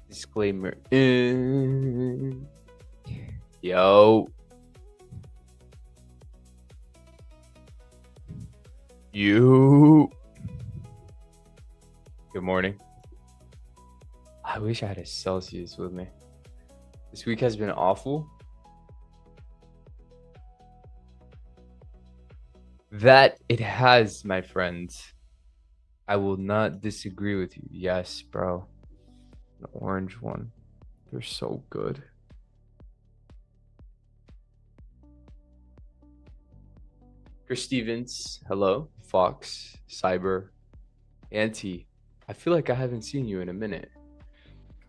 Disclaimer. Yo. You. Good morning. I wish I had a Celsius with me. This week has been awful. That it has, my friends. I will not disagree with you. Yes, bro. The orange one. They're so good. Chris Stevens, hello. Fox, Cyber, Auntie. I feel like I haven't seen you in a minute.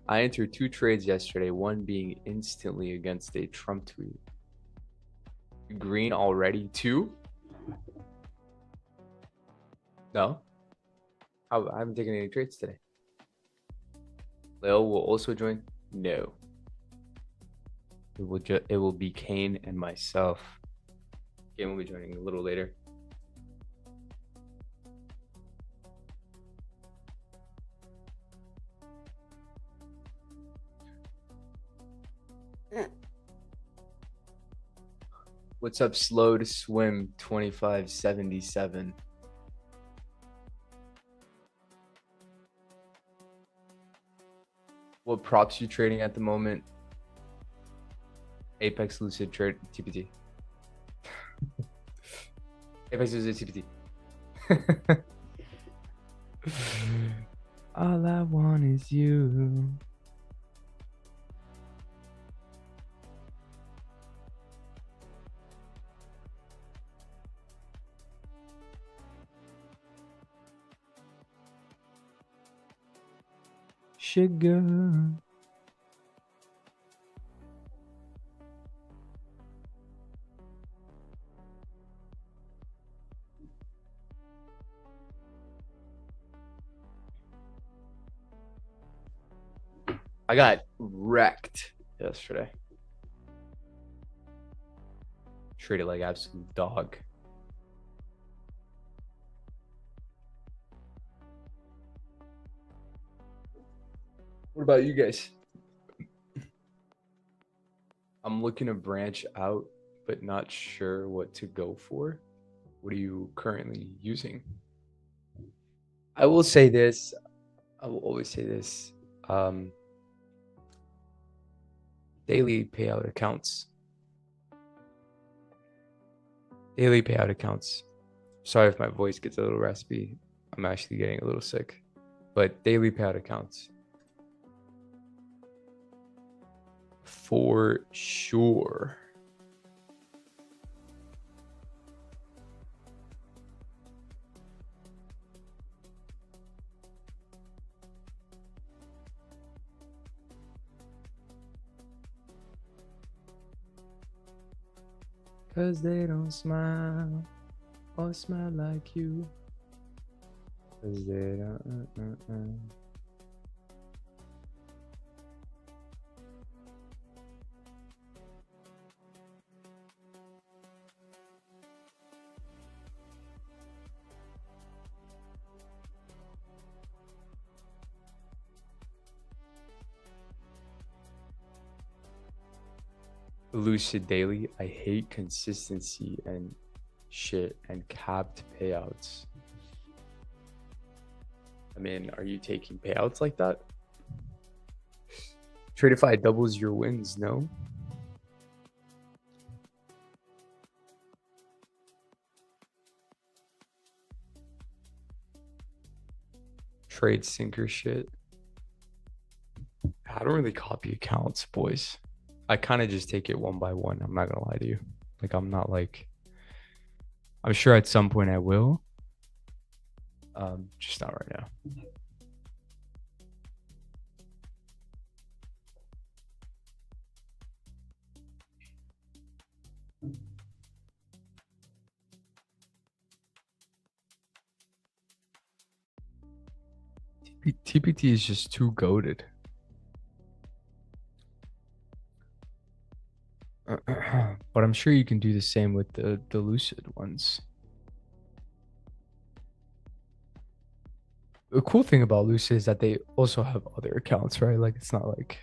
I entered 2 trades yesterday, one being instantly against a Trump tweet. Green already? 2? No? I haven't taken any trades today. Leo will also join? No. It will be Kane and myself. Kane will be joining a little later. What's up, Slow to Swim 2577? What props you trading at the moment? Apex Lucid Trade TPT. Apex Lucid TPT. All I want is you. Sugar. I got wrecked yesterday. Traded like absolute dog. What about you guys? I'm looking to branch out, but not sure what to go for. What are you currently using? I will say this. I will always say this. Um, Daily payout accounts. Daily payout accounts. Sorry if my voice gets a little raspy. I'm actually getting a little sick. But daily payout accounts. For sure. Cause they don't smile or smile like you. Cause they don't. Lucid daily. I hate consistency and shit and capped payouts. I mean, are you taking payouts like that? Tradeify doubles your wins, no? Trade sinker shit. I don't really copy accounts, boys. I kind of just take it one by one. I'm not gonna lie to you. Like, I'm not like, I'm sure at some point I will. Just not right now. TPT is just too goated. But I'm sure you can do the same with the Lucid ones. The cool thing about Lucid is that they also have other accounts, right? Like, it's not like,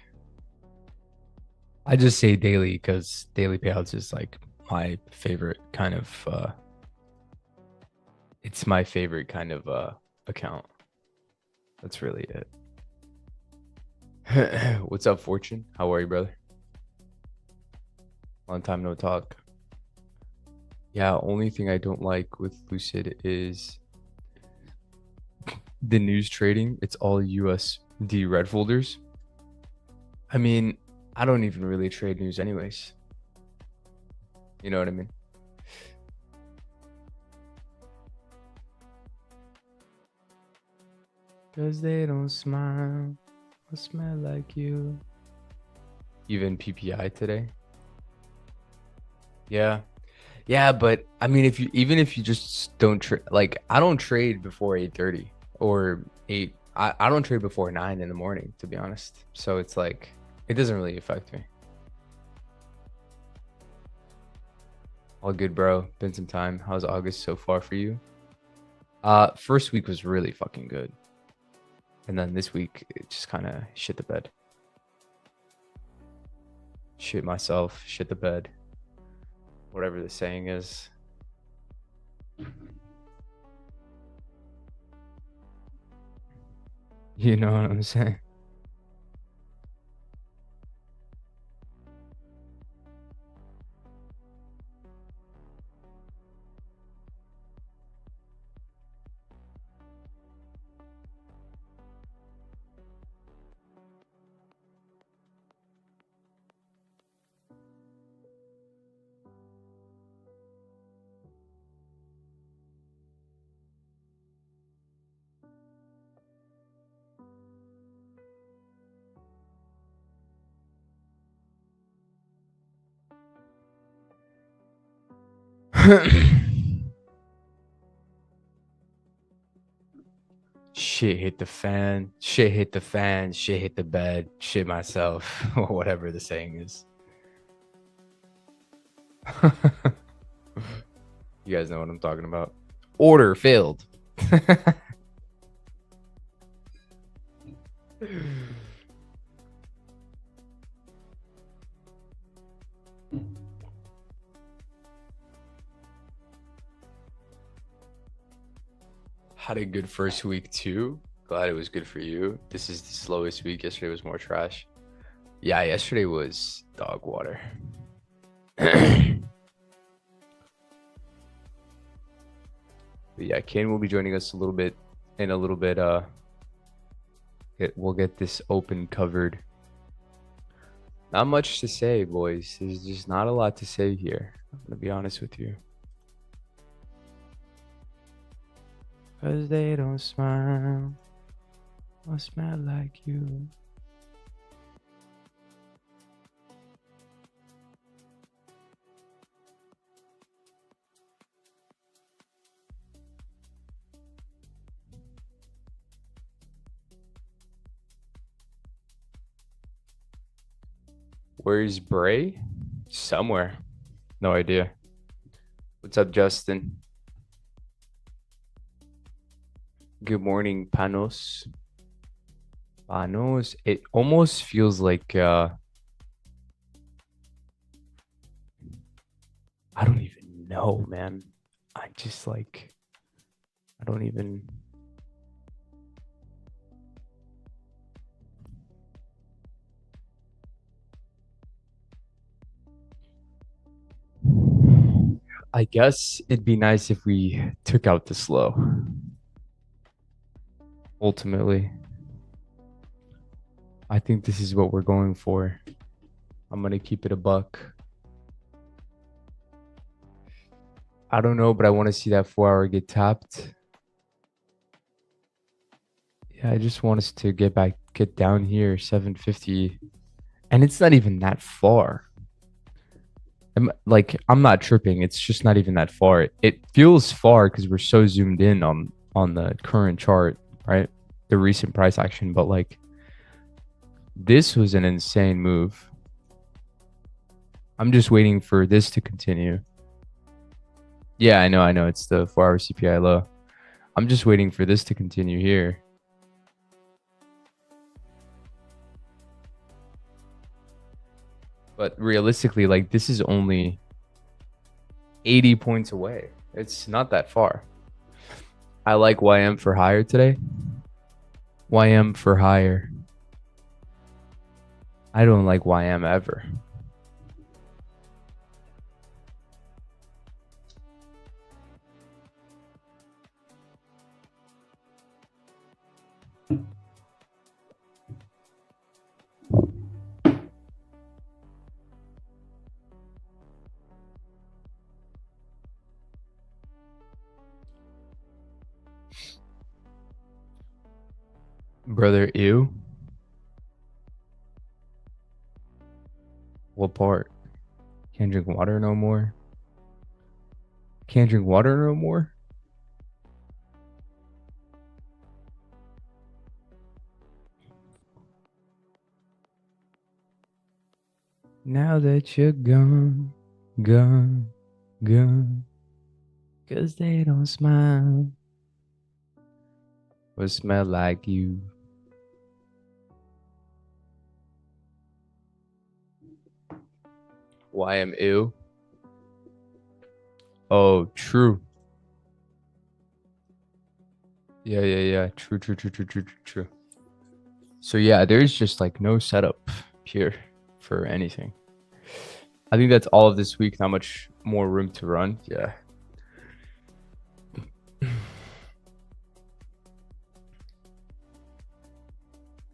I just say daily because daily payouts is like my favorite kind of it's my favorite kind of account. That's really it. What's up, Fortune? How are you, brother? Long time no talk. Yeah, only thing I don't like with Lucid is the news trading. It's all USD red folders. I mean, I don't even really trade news anyways. You know what I mean? Cause they don't smile or smell like you. Even PPI today. Yeah. Yeah, but I mean, if you just don't trade, like, I don't trade before 8:30 or 8. I don't trade before 9 in the morning, to be honest. So it's like, it doesn't really affect me. All good, bro. Been some time. How's August so far for you? First week was really fucking good. And then this week, it just kind of shit the bed. Shit myself, shit the bed. Whatever the saying is. You know what I'm saying? Shit hit the fan. Shit hit the fan. Shit hit the bed. Shit myself. Whatever the saying is. You guys know what I'm talking about. Order failed. Had a good first week too. Glad it was good for you. This is the slowest week. Yesterday was more trash. Yeah, yesterday was dog water. But yeah, Kane will be joining us a little bit in a little bit. We'll get this open covered. Not much to say, boys. There's just not a lot to say here. I'm gonna be honest with you. 'Cause they don't smile or smell like you. Where's Bray? Somewhere. No idea. What's up, Justin? Good morning, Panos. Panos. It almost feels like I don't even know, man. I just like I don't even I guess it'd be nice if we took out the slow. Ultimately, I think this is what we're going for. I'm gonna keep it a buck. I don't know, but I want to see that 4-hour get tapped. Yeah, I just want us to get down here, 750. And it's not even that far. I'm not tripping. It's just not even that far. It feels far because we're so zoomed in on the current chart, right? The recent price action, but like this was an insane move. I'm just waiting for this to continue. Yeah, I know. It's the 4-hour CPI low. I'm just waiting for this to continue here. But realistically, like this is only 80 points away. It's not that far. I like YM for higher today. YM for higher. I don't like YM ever. Brother, ew. What part? Can't drink water no more? Can't drink water no more? Now that you're gone, gone, gone. 'Cause they don't smile or smell like you. YM ew. Oh, true. Yeah. True. So yeah, there's just like no setup here for anything. I think that's all of this week. Not much more room to run. Yeah.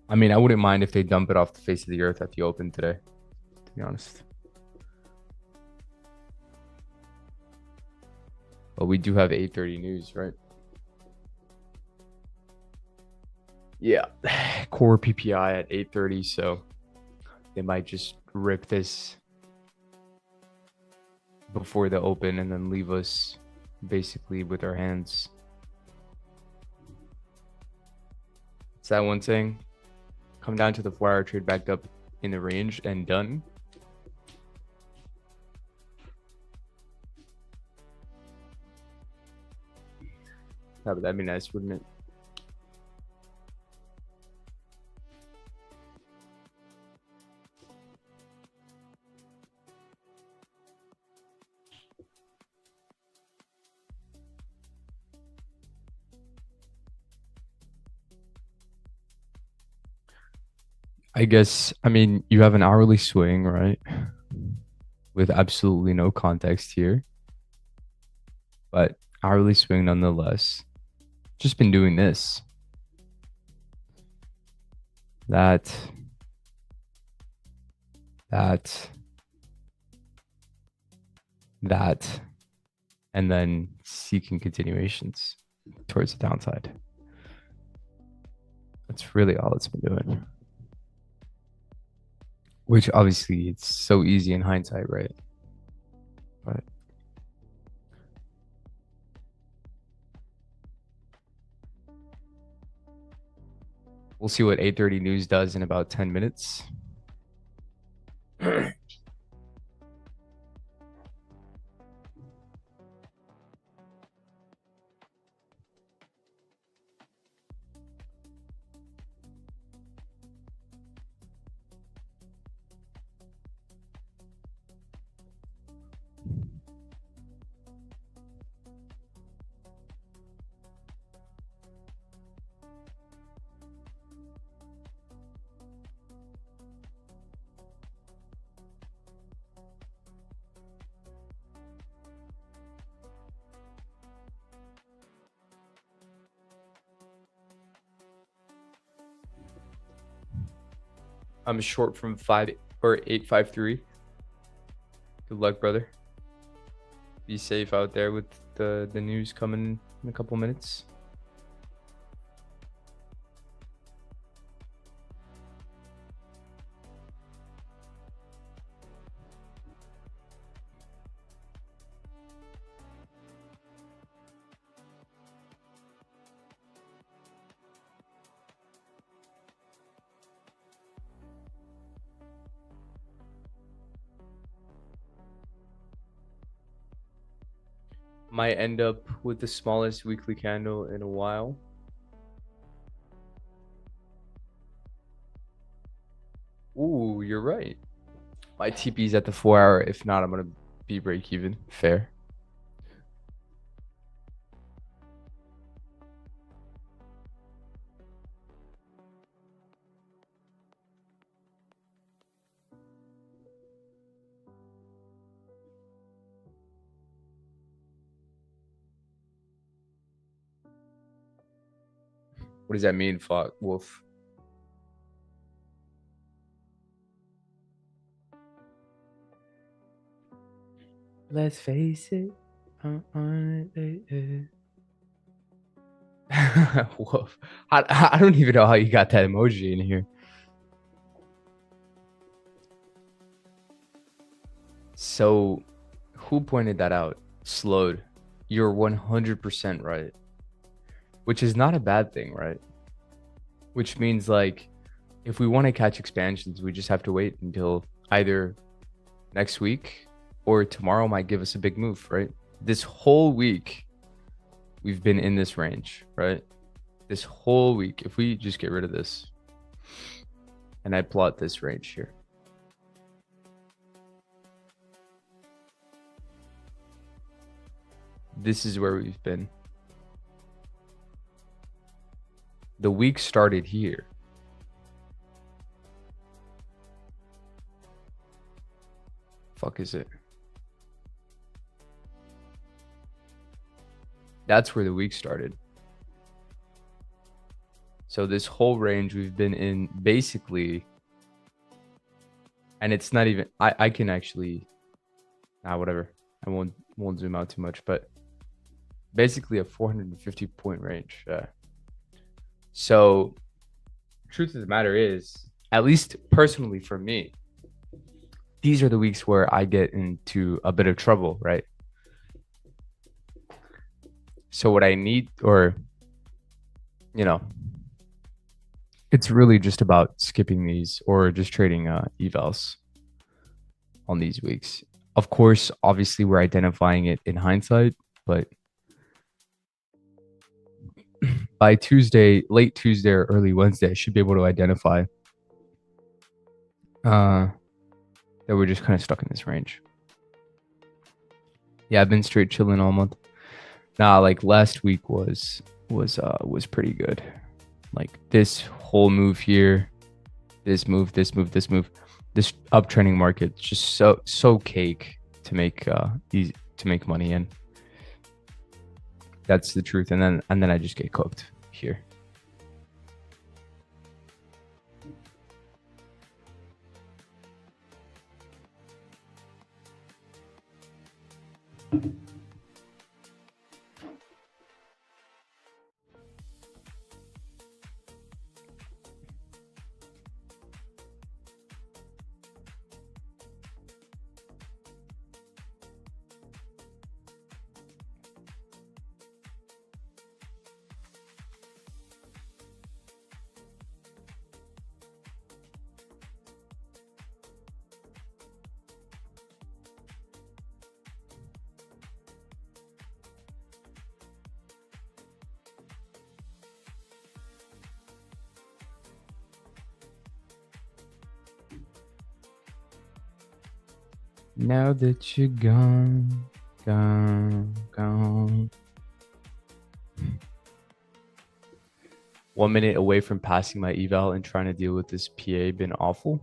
I mean, I wouldn't mind if they dump it off the face of the earth at the open today, to be honest. But we do have 8:30 news, right? Yeah. Core PPI at 8:30, so they might just rip this before the open and then leave us basically with our hands. It's that one thing. Come down to the 4-hour trade backed up in the range and done. Yeah, but that'd be nice, wouldn't it? I guess, I mean, you have an hourly swing, right? With absolutely no context here, but hourly swing nonetheless. Just been doing this, that, that, that, and then seeking continuations towards the downside. That's really all it's been doing. Which obviously it's so easy in hindsight, right? But we'll see what 8:30 news does in about 10 minutes. I'm short from 853. Good luck, brother. Be safe out there with the news coming in a couple minutes. Might end up with the smallest weekly candle in a while. Ooh, you're right. My TP's at the 4 hour. If not, I'm gonna be break even. Fair. What does that mean, Wolf? Let's face it. Wolf. I don't even know how you got that emoji in here. So, who pointed that out? Slowed. You're 100% right. Which is not a bad thing, right? Which means, like, if we want to catch expansions, we just have to wait until either next week or tomorrow might give us a big move, right? This whole week, we've been in this range, right? This whole week, if we just get rid of this and I plot this range here. This is where we've been. The week started here. Fuck is it? That's where the week started. So this whole range we've been in basically, and it's not even, I can actually, whatever. I won't zoom out too much, but basically a 450 point range. So truth of the matter is, at least personally for me, these are the weeks where I get into a bit of trouble, right? So what I need, or, it's really just about skipping these or just trading evals on these weeks. Of course, obviously we're identifying it in hindsight, but by Tuesday, late Tuesday or early Wednesday, I should be able to identify that we're just kind of stuck in this range. Yeah, I've been straight chilling all month. Like last week was pretty good. Like this whole move here, this move, this move, this move. This uptrending market just so cake to make easy to make money in. That's the truth. And then I just get cooked here. Now that you're gone. 1 minute away from passing my eval and trying to deal with this PA been awful.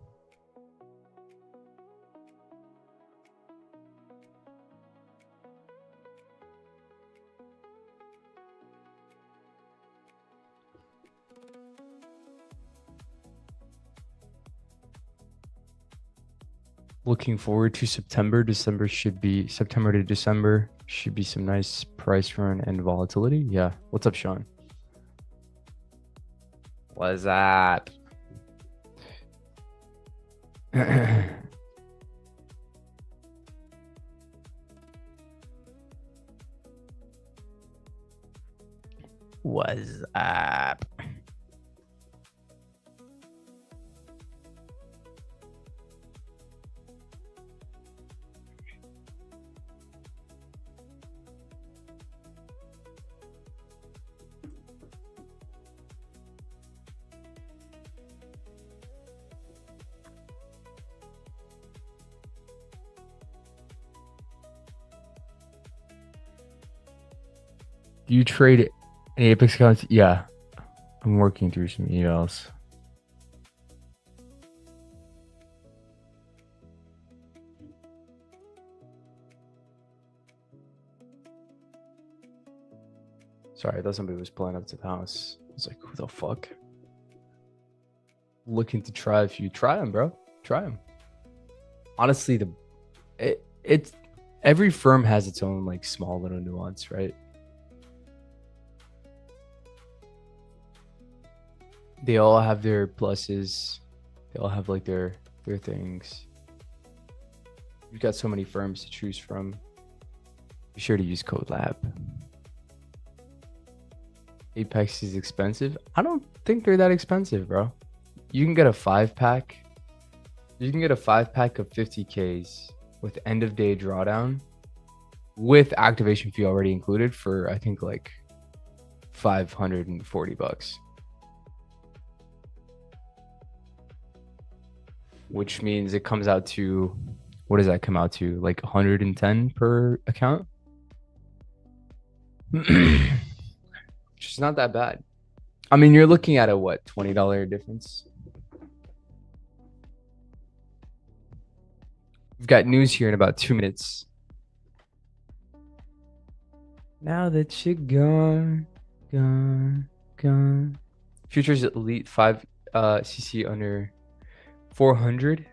Looking forward to September to December should be some nice price run and volatility. Yeah. What's up, Sean? What's up? What's up? Do you trade any Apex accounts? Yeah. I'm working through some emails. Sorry, I thought somebody was pulling up to the house. I was like, who the fuck? Looking to try a few. Try them, bro. Try them. Honestly, it's every firm has its own like small little nuance, right? They all have their pluses. They all have like their things. You've got so many firms to choose from. Be sure to use code LAB. Apex is expensive. I don't think they're that expensive, bro. You can get a 5-pack. You can get a 5-pack of 50Ks with end of day drawdown with activation fee already included for I think like $540. Which means it comes out to, what does that come out to? Like 110 per account? Which is not that bad. I mean, you're looking at a what, $20 difference? We've got news here in about 2 minutes. Now that you're gone. Futures Elite 5 CC under 400.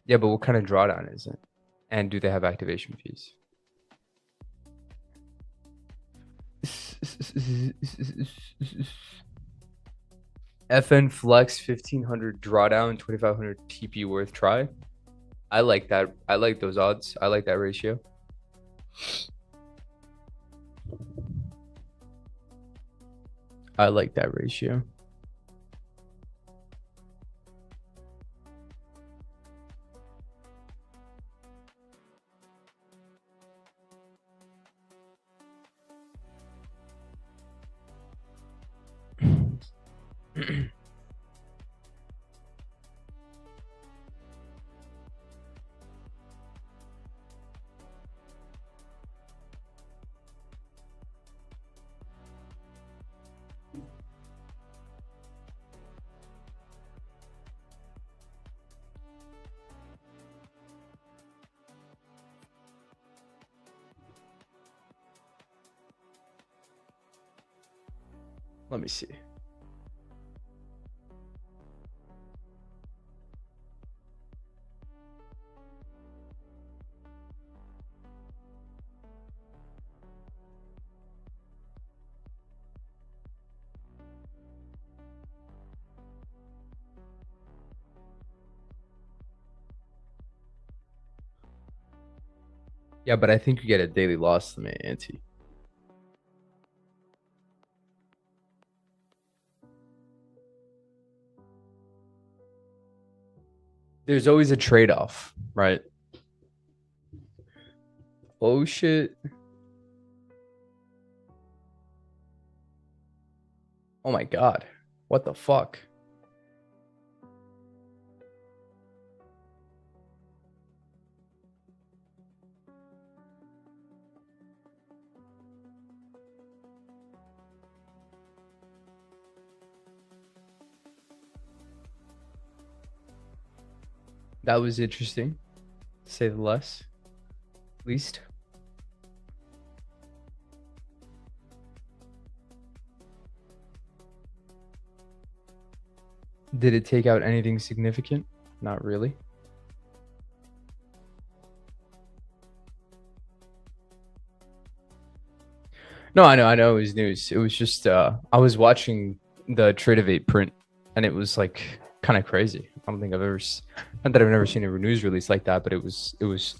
Yeah, but what kind of drawdown is it? And do they have activation fees? FN Flex 1500 drawdown, 2500 TP worth try. I like that. I like those odds. I like that ratio. I like that ratio. Let me see. Yeah, but I think you get a daily loss limit, Auntie. There's always a trade-off, right? Oh shit. Oh my god. What the fuck? That was interesting, to say the least. Did it take out anything significant? Not really. No, I know it was news. It was just I was watching the Trade of 8 print and it was like kind of crazy. I don't think I've ever not that I've never seen a news release like that, but it was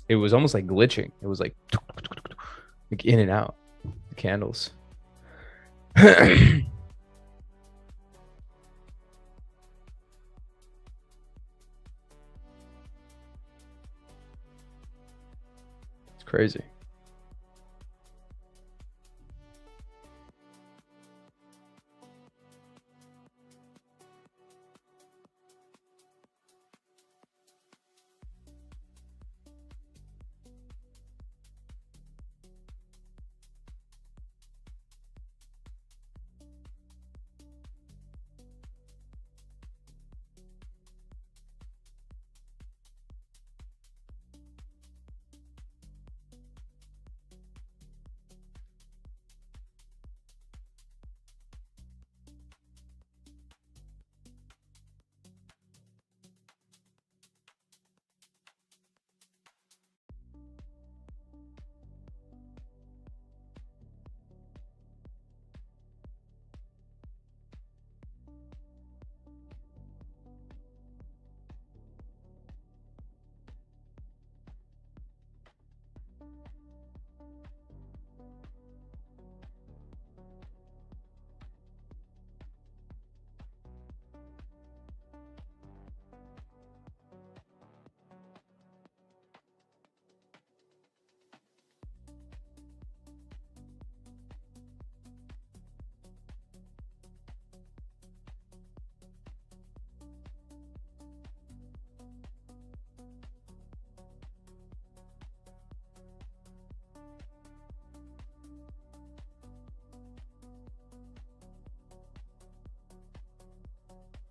almost like glitching. It was like in and out the candles. It's crazy.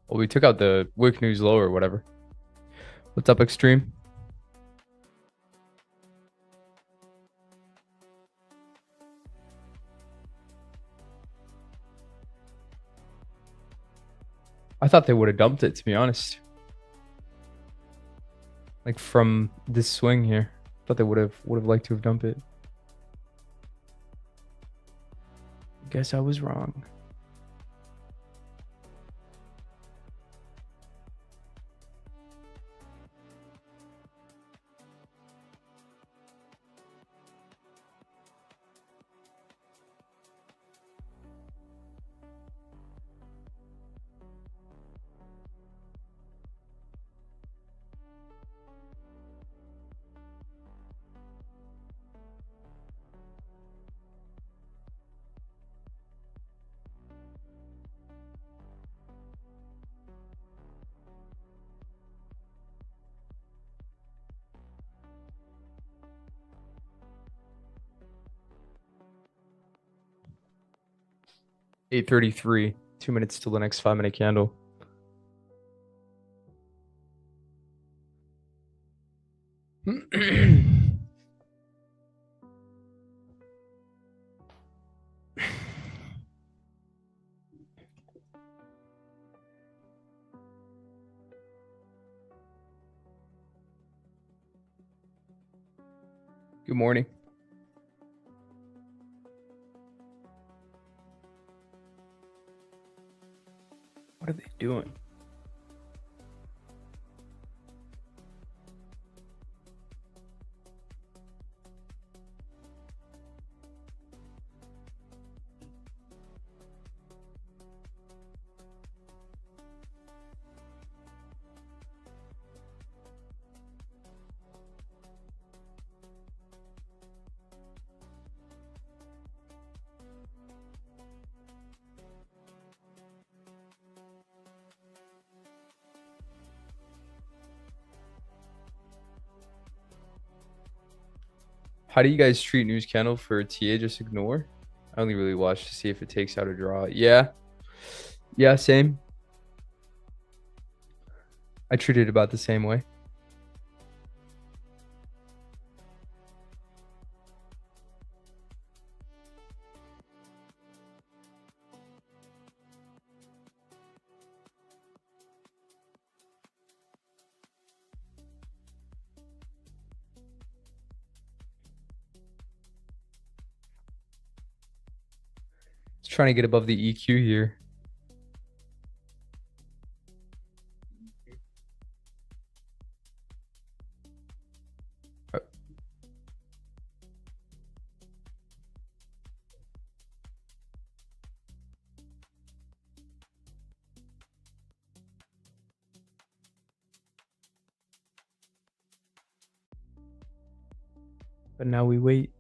Well, we took out the Wick News low or whatever. What's up, Extreme? I thought they would have dumped it, to be honest. Like from this swing here, I thought they would have liked to have dumped it. Guess I was wrong. $8:33. 2 minutes till the next 5-minute candle. Good morning. What are they doing? How do you guys treat news channel for TA? Just ignore? I only really watch to see if it takes out a draw. Yeah. Yeah, same. I treat it about the same way. It's trying to get above the EQ here. But now we wait.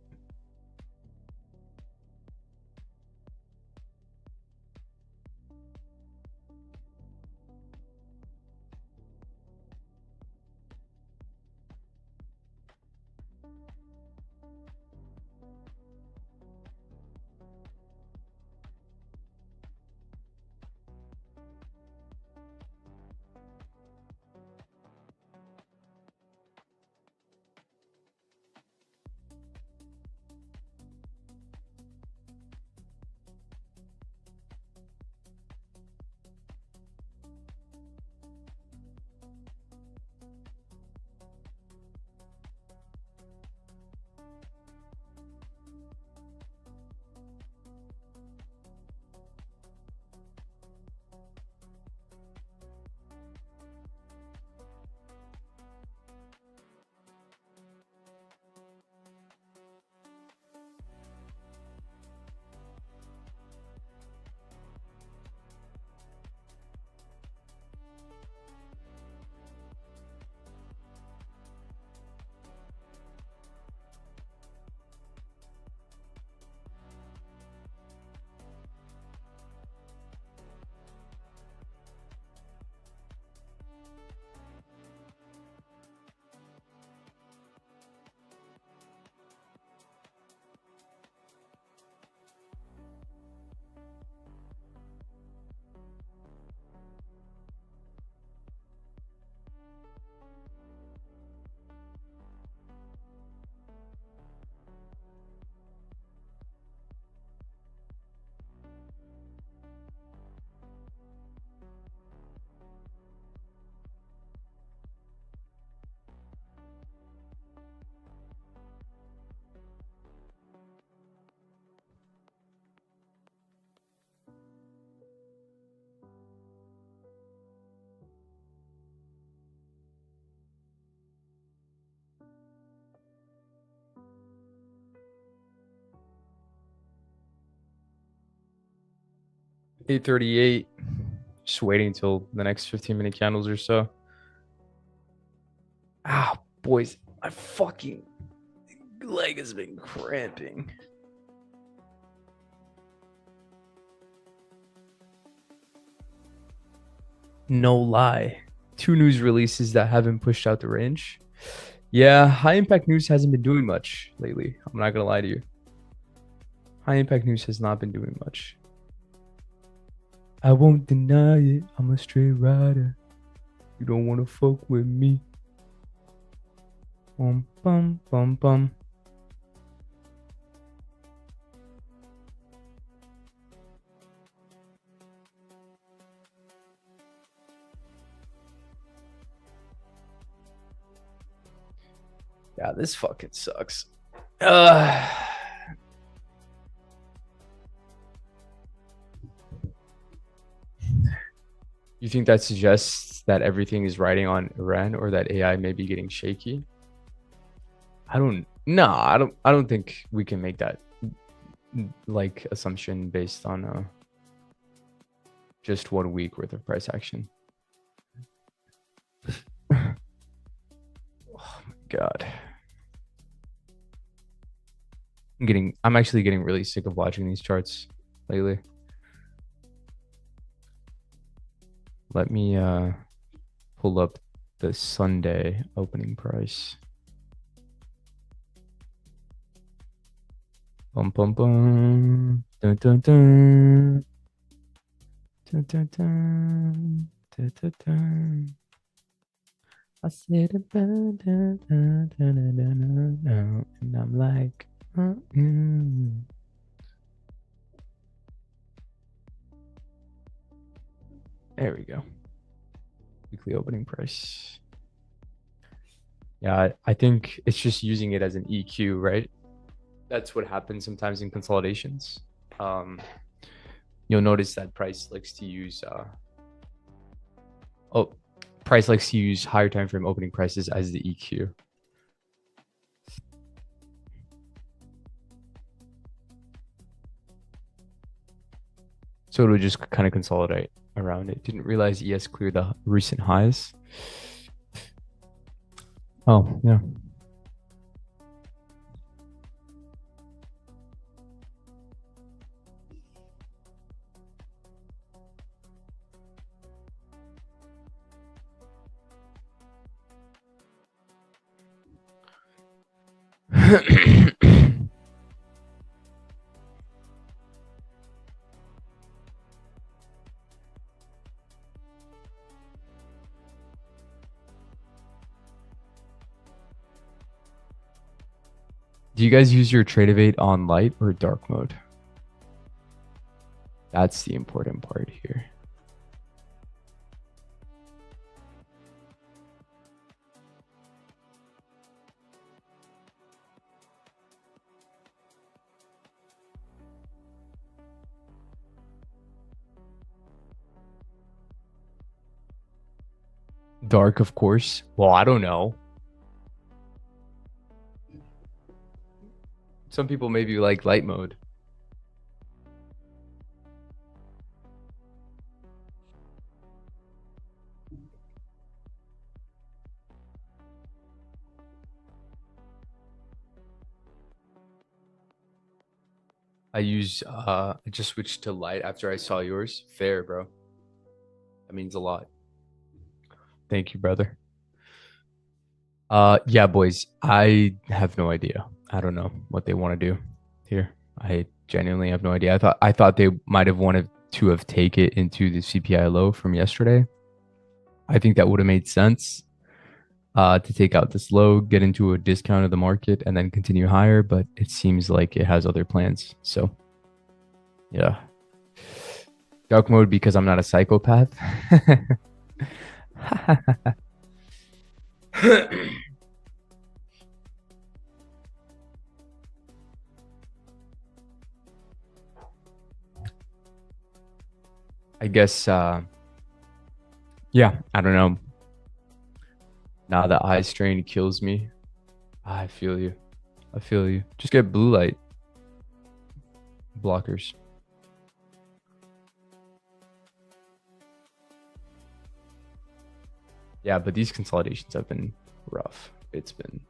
$8:38. Just waiting until the next 15-minute candles or so. Ah, boys, my fucking leg has been cramping. No lie. 2 news releases that haven't pushed out the range. Yeah, high impact news hasn't been doing much lately. I'm not gonna lie to you. High impact news has not been doing much. I won't deny it. I'm a straight rider. You don't want to fuck with me. Bum, bum, bum, bum. Yeah, this fucking sucks. Uh, you think that suggests that everything is riding on Iran or that AI may be getting shaky? I don't think we can make that like assumption based on just 1 week worth of price action. Oh my God. I'm actually getting really sick of watching these charts lately. Let me pull up the Sunday opening price. Bum bum bum. Dun dun dun. Dun dun dun. Dun dun dun. I said dun dun dun dun dun dun dun, and I'm like, There we go. Weekly opening price. Yeah, I think it's just using it as an EQ, right? That's what happens sometimes in consolidations. You'll notice that price likes to use price likes to use higher time frame opening prices as the EQ. So it would just kind of consolidate around it. Didn't realize ES cleared the recent highs. Oh, yeah. Do you guys use your Tradeovate on light or dark mode? That's the important part here. Dark, of course. Well, I don't know. Some people maybe like light mode. I just switched to light after I saw yours. Fair, bro. That means a lot. Thank you, brother. Yeah, boys. I have no idea. I don't know what they want to do here. I genuinely have no idea. I thought they might have wanted to have take it into the CPI low from yesterday. I think that would have made sense. To take out this low, get into a discount of the market, and then continue higher. But it seems like it has other plans. So, yeah. Dark mode because I'm not a psychopath. I guess, yeah, I don't know. Now the eye strain kills me. I feel you. I feel you. Just get blue light blockers. Yeah, but these consolidations have been rough. It's been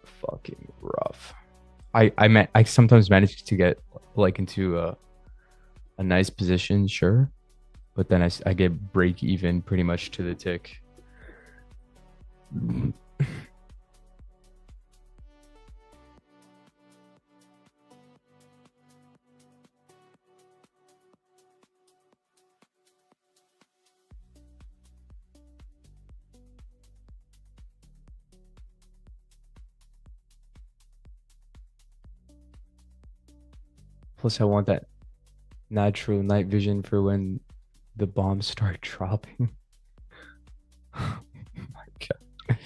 fucking rough. I sometimes manage to get like into a nice position, sure, but then I get break even pretty much to the tick. Plus, I want that natural night vision for when the bombs start dropping. Oh my God.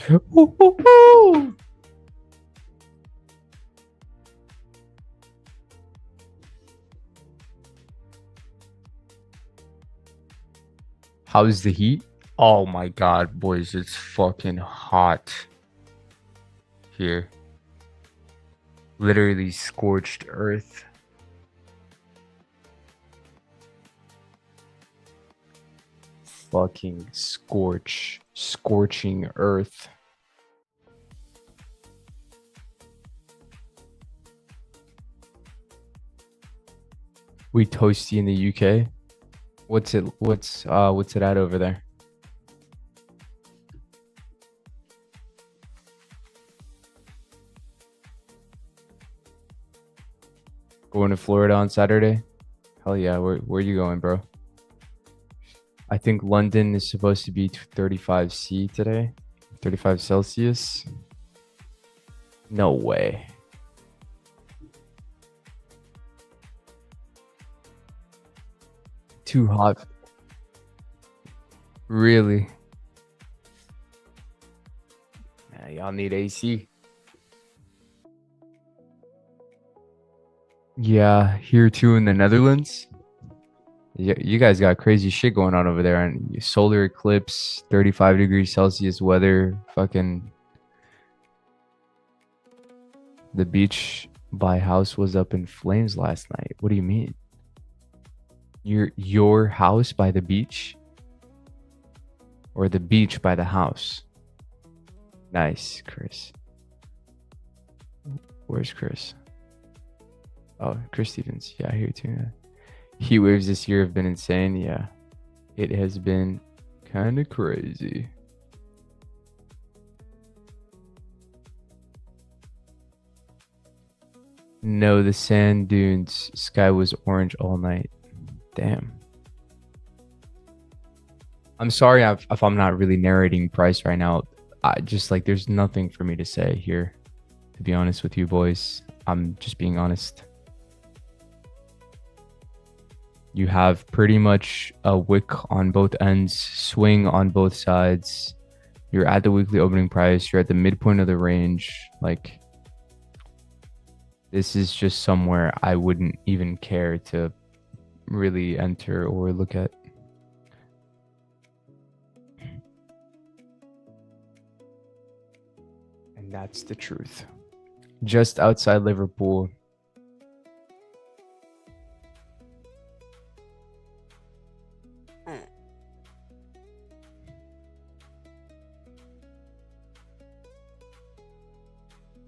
How's the heat? Oh my god, boys, it's fucking hot here. Literally scorched earth. Fucking scorching earth. We toasty in the UK. What's it at over there? Going to Florida on Saturday? Hell yeah, where are you going, bro? I think London is supposed to be 35 C today. 35 Celsius. No way. Too hot. Really? Yeah, y'all need AC. Yeah, here too in the Netherlands. You guys got crazy shit going on over there, and solar eclipse, 35 degrees Celsius weather, fucking the beach by house was up in flames last night. What do you mean? Your house by the beach? Or the beach by the house? Nice, Chris. Where's Chris? Oh, Chris Stevens. Yeah, here too. Heat waves this year have been insane. Yeah, it has been kind of crazy. No, the sand dunes sky was orange all night. Damn. I'm sorry if I'm not really narrating price right now. I just like there's nothing for me to say here, to be honest with you boys. I'm just being honest. You have pretty much a wick on both ends, swing on both sides. You're at the weekly opening price. You're at the midpoint of the range. Like, this is just somewhere I wouldn't even care to really enter or look at. And that's the truth. Just outside Liverpool.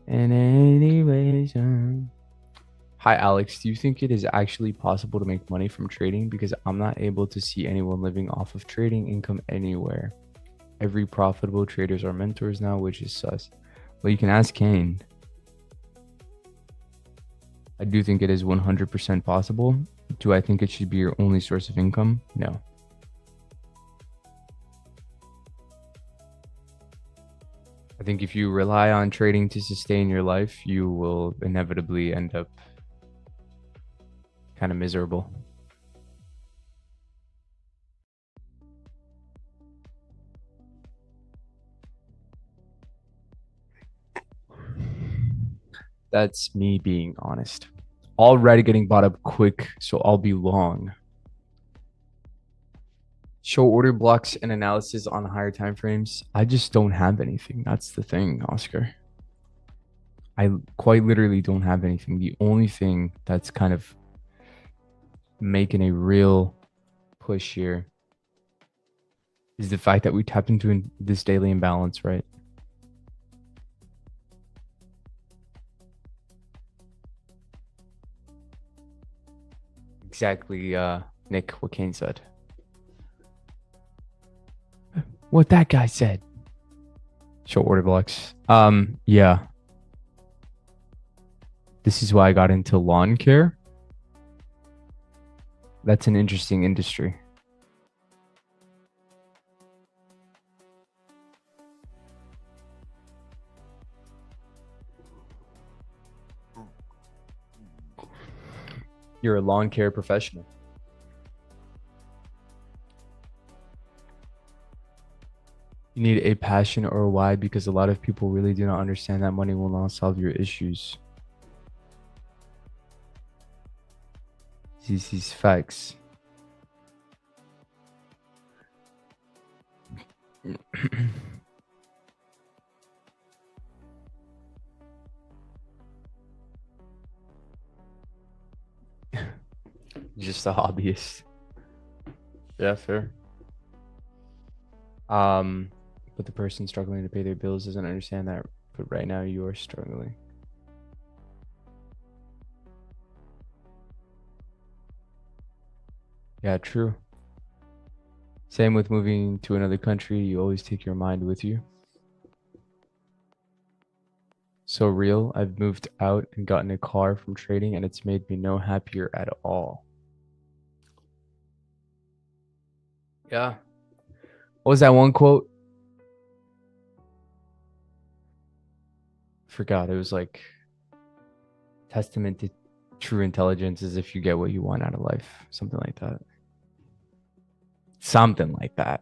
And anyways, hi Alex, do you think it is actually possible to make money from trading? Because I'm not able to see anyone living off of trading income anywhere. Every profitable traders are mentors now, which is sus. Well, you can ask Kane. I do think it is 100% possible. Do I think it should be your only source of income? No. I think if you rely on trading to sustain your life, you will inevitably end up kind of miserable. That's me being honest. Already getting bought up quick, so I'll be long. Show order blocks and analysis on higher time frames. I just don't have anything. That's the thing, Oscar. I quite literally don't have anything. The only thing that's kind of making a real push here is the fact that we tapped into this daily imbalance, right? Exactly, Nick, what Kane said. What that guy said. Show order blocks. Yeah. This is why I got into lawn care. That's an interesting industry. You're a lawn care professional. You need a passion or a why because a lot of people really do not understand that money will not solve your issues. These facts. Just a hobbyist. Yeah, fair. Um, but the person struggling to pay their bills doesn't understand that. But right now you are struggling. Yeah, true. Same with moving to another country. You always take your mind with you. So real. I've moved out and gotten a car from trading, and it's made me no happier at all. Yeah. What was that one quote? Forgot. It was like testament to true intelligence is if you get what you want out of life. Something like that. Something like that.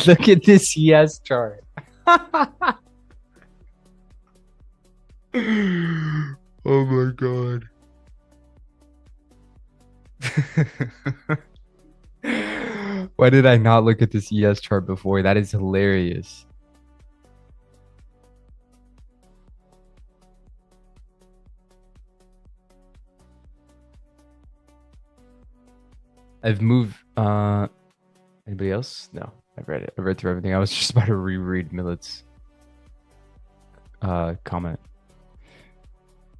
Look at this yes chart. Oh my god. Why did I not look at this ES chart before? That is hilarious. I've moved anybody else? No, I've read it. I read through everything. I was just about to reread Millet's comment.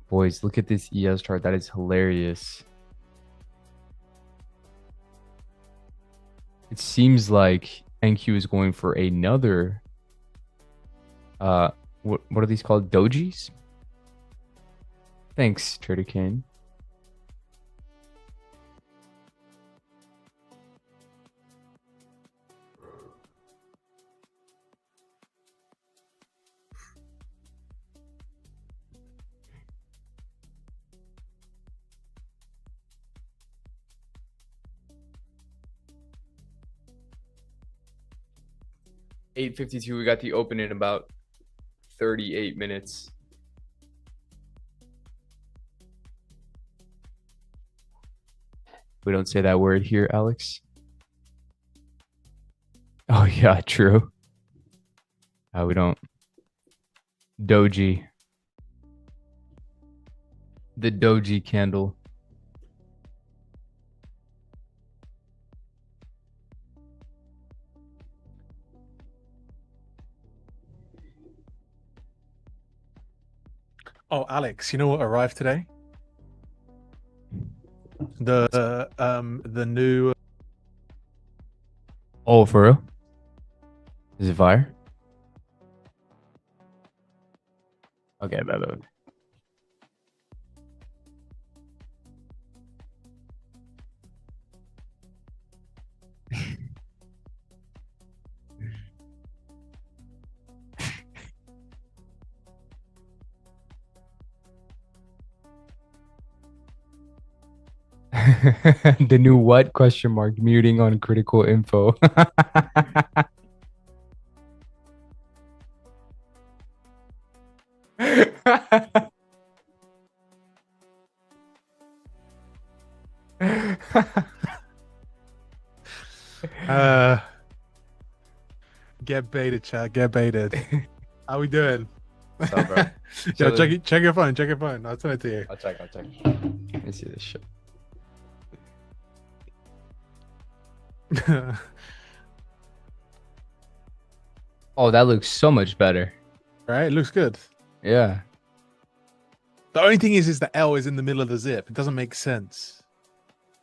Boys, look at this ES chart. That is hilarious. It seems like NQ is going for another what are these called? Dojis? Thanks, Trader Kane. $8:52. We got the open in about 38 minutes. We don't say that word here, Alex. Oh yeah, true. We don't. Doji. The Doji candle. Oh, Alex, you know what arrived today? The new. Oh, for real? Is it fire? Okay, by the way. The new what? Question mark. Muting on critical info. Get baited, chat. Get baited. How we doing? What's up, bro? Yo, check your phone. Check your phone. I'll send it to you. I'll check. Let me see this shit. Oh, that looks so much better. Right? It looks good. Yeah. The only thing is the L is in the middle of the zip. It doesn't make sense.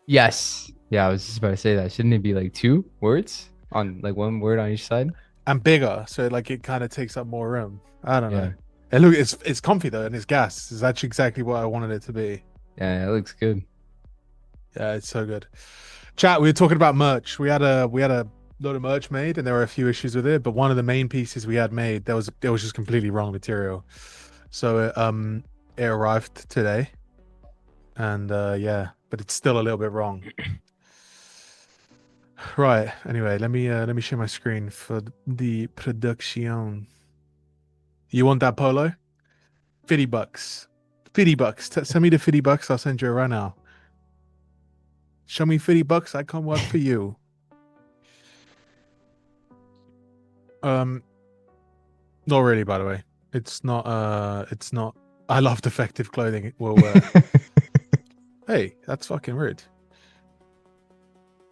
Yes. Yeah, I was just about to say that. Shouldn't it be like two words on like one word on each side? And bigger, so like it kind of takes up more room. I don't know. Yeah. Look, it's comfy though, and it's gas. It's actually exactly what I wanted it to be. Yeah, it looks good. Yeah, it's so good. Chat, we were talking about merch. We had a load of merch made, and there were a few issues with it. But one of the main pieces we had made, there was just completely wrong material. So it arrived today. And yeah, but it's still a little bit wrong. Right. Anyway, let me share my screen for the production. You want that polo? 50 bucks. 50 bucks. Send me the 50 bucks. I'll send you it right now. Show me 50 bucks. I come work for you. Um, Not really, by the way. It's not. I love defective clothing. Well, hey, that's fucking rude.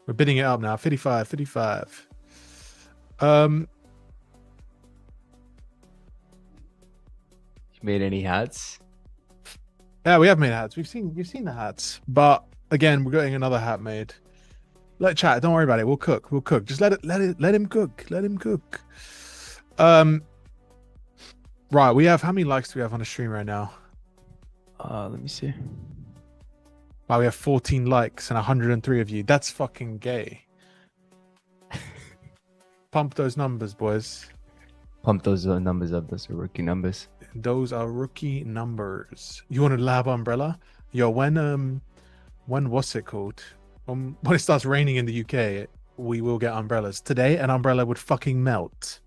We're bidding it up now. 55, 55. Um, You made any hats? yeah, we have made hats. We've seen the hats, but again, we're getting another hat made. Let chat. Don't worry about it. We'll cook. We'll cook. Just let him cook. Let him cook. Right. We have how many likes do we have on the stream right now? Let me see. Wow, we have 14 likes and 103 of you. That's fucking gay. Pump those numbers, boys. Pump those numbers up. Those are rookie numbers. Those are rookie numbers. You want a lab umbrella? Yo, when what's it called? When it starts raining in the UK, we will get umbrellas. Today, an umbrella would fucking melt.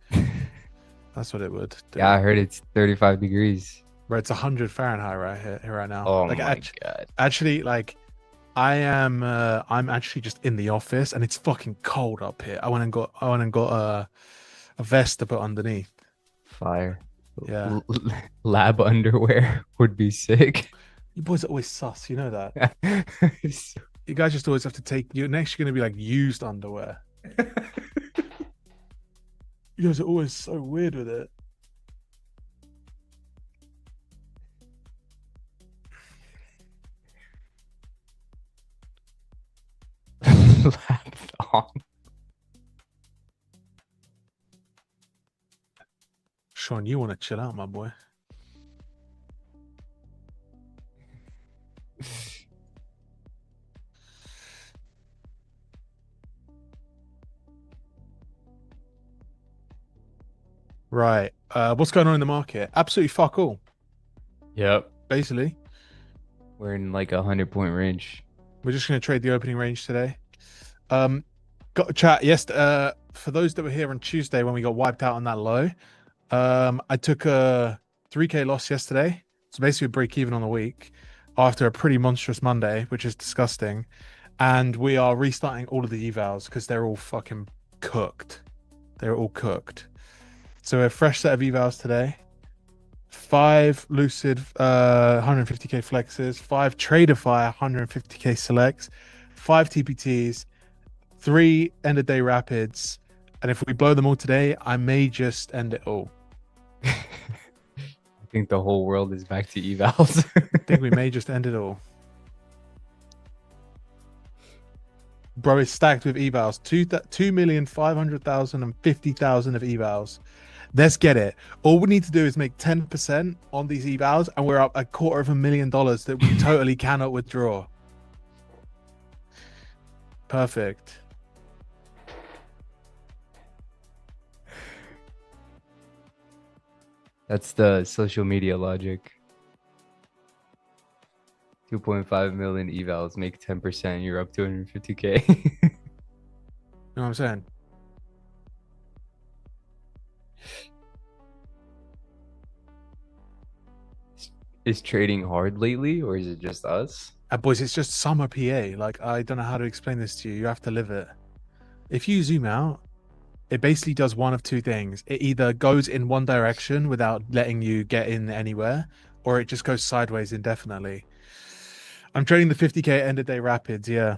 That's what it would do. Yeah, I heard it's 35 degrees. Bro, it's 100 Fahrenheit right now. Oh like, my God. Actually, like, I'm actually just in the office and it's fucking cold up here. I went and got a vest to put underneath. Fire. Yeah. Lab underwear would be sick. You boys are always sus, you know that. You guys just always have to take. You're next. You're gonna be like used underwear. You guys are always so weird with it. Lab thong. Sean, you want to chill out, my boy. Right. What's going on in the market? Absolutely fuck all. Yep. Basically, We're in like 100-point range. we're just gonna trade the opening range today. Got a chat. Yes. For those that were here on Tuesday when we got wiped out on that low, I took a 3K loss yesterday. So basically break even on the week after a pretty monstrous Monday, which is disgusting. And we are restarting all of the evals because they're all fucking cooked. They're all cooked. So a fresh set of evals today. 5 Lucid 150k flexes, 5 Traderfire 150k selects, 5 TPTs, 3 end of day rapids. And if we blow them all today, I may just end it all. I think the whole world is back to evals. I think we may just end it all. Bro, it's stacked with evals. 2,500,000 and 50,000 of evals. Let's get it. All we need to do is make 10% on these evals, and we're up $250,000 that we totally cannot withdraw. Perfect. That's the social media logic. 2.5 million evals, make 10%, you're up 250K. You know what I'm saying? Is trading hard lately, or is it just us? Boys, it's just summer PA. Like, I don't know how to explain this to you. You have to live it. If you zoom out, it basically does one of two things. It either goes in one direction without letting you get in anywhere, or it just goes sideways indefinitely. I'm trading the 50k end of day rapids. Yeah.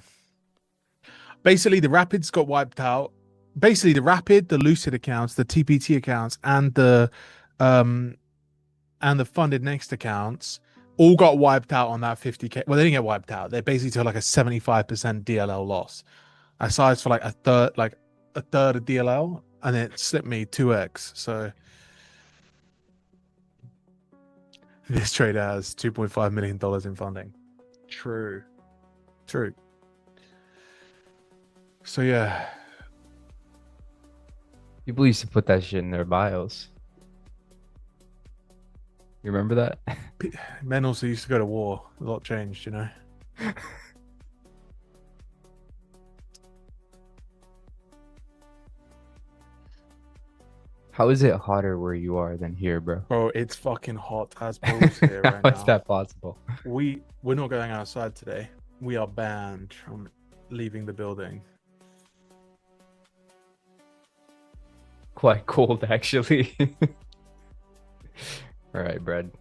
Basically, the rapids got wiped out. Basically, the rapid, the lucid accounts, the TPT accounts, and the funded next accounts all got wiped out on that 50k. Well, they didn't get wiped out. They basically took like a 75% DLL loss. I sized for like a third of DLL, and it slipped me 2x. So this trader has $2.5 million in funding. True. So yeah, People used to put that shit in their bios. You remember that? men also used to go to war. A lot changed, you know. How is it hotter where you are than here, bro? Bro, it's fucking hot as balls here right How is now. that possible? We're not going outside today. We are banned from leaving the building. Quite cold, actually. All right, bread.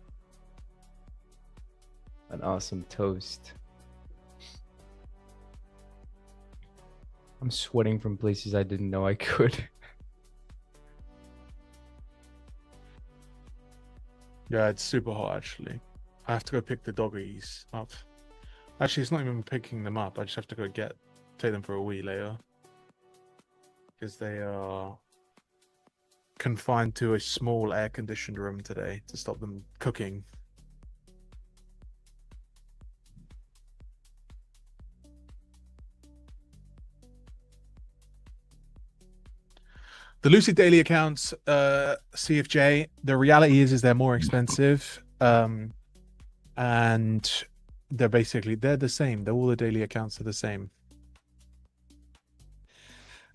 An awesome toast. I'm sweating from places I didn't know I could. Yeah, it's super hot actually. I have to go pick the doggies up. Actually, it's not even picking them up. I just have to go take them for a wee later. Because they are confined to a small air-conditioned room today to stop them cooking. The Lucid Daily accounts, CFJ, the reality is they're more expensive. And they're the same. All the daily accounts are the same.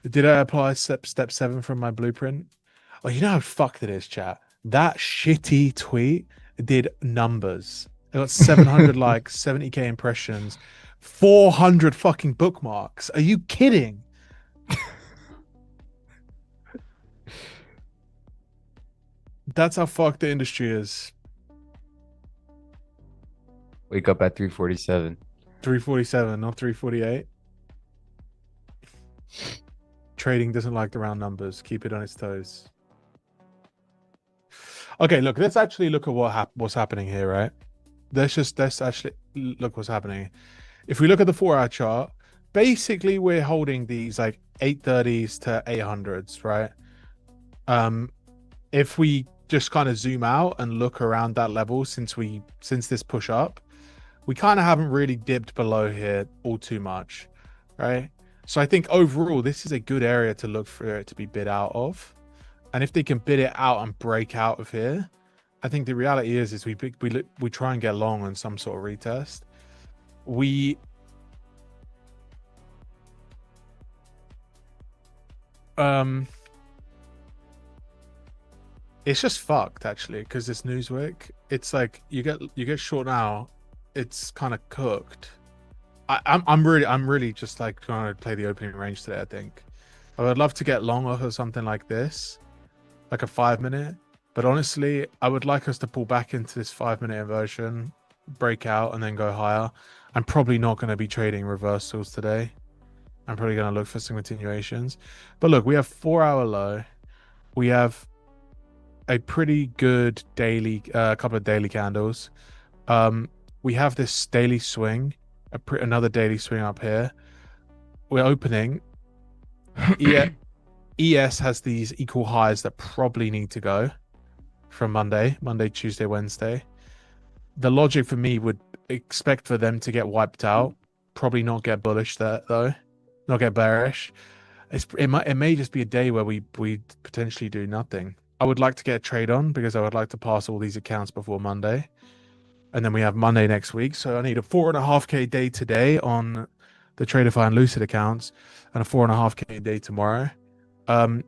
Did I apply step 7 from my blueprint? Oh, you know how fucked it is, chat. That shitty tweet did numbers. I got 700 likes, 70k impressions, 400 fucking bookmarks. Are you kidding? That's how fucked the industry is. Wake up at 3:47. 347, not 348. Trading doesn't like the round numbers. Keep it on its toes. Okay, look, let's actually look at what's happening here, right? Let's actually look what's happening. If we look at the 4-hour chart, basically we're holding these like 830s to 800s, right? If we just kind of zoom out and look around that level since this push up, we kind of haven't really dipped below here all too much, right? So I think overall this is a good area to look for it to be bid out of. And if they can bid it out and break out of here, I think the reality is we try and get long on some sort of retest. It's just fucked actually, because this Newsweek, it's like you get short now, it's kind of cooked. I'm really just like trying to play the opening range today. I think I would love to get long off of something like this, like a 5-minute. But honestly, I would like us to pull back into this 5-minute inversion, break out, and then go higher. I'm probably not going to be trading reversals today. I'm probably going to look for some continuations. But look, we have 4-hour low. We have a pretty good daily, couple of daily candles. We have this daily swing, another daily swing up here. We're opening. ES has these equal highs that probably need to go from Monday, Tuesday, Wednesday. The logic for me would expect for them to get wiped out, probably not get bullish there though, not get bearish. It may just be a day where we potentially do nothing. I would like to get a trade on because I would like to pass all these accounts before Monday. And then we have Monday next week. So I need a 4.5k day today on the Traderify and Lucid accounts and a 4.5k day tomorrow. I'll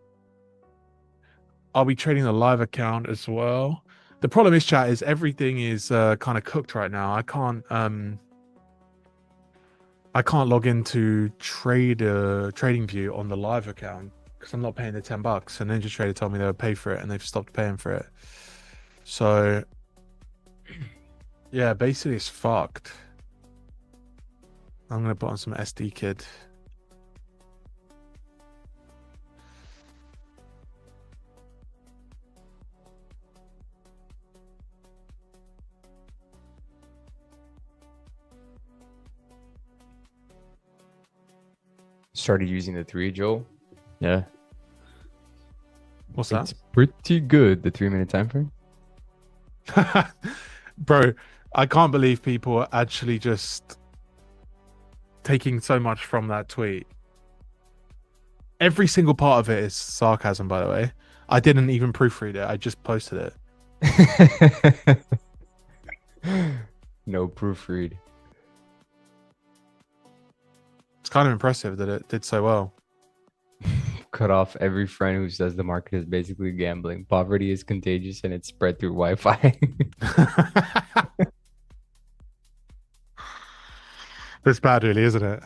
be trading the live account as well. The problem is, chat, is everything is kind of cooked right now. I can't log into TradingView on the live account because I'm not paying the $10. And NinjaTrader told me they would pay for it, and they've stopped paying for it. So yeah, basically it's fucked. I'm gonna put on some SD Kid. Started using the 3, Joel. Yeah. What's that? It's pretty good, the 3-minute time frame. Bro, I can't believe people are actually just taking so much from that tweet. Every single part of it is sarcasm, by the way. I didn't even proofread it. I just posted it. No proofread. kind of impressive that it did so well. Cut off every friend who says the market is basically gambling. Poverty is contagious and it's spread through Wi-Fi. It's bad, really, isn't it?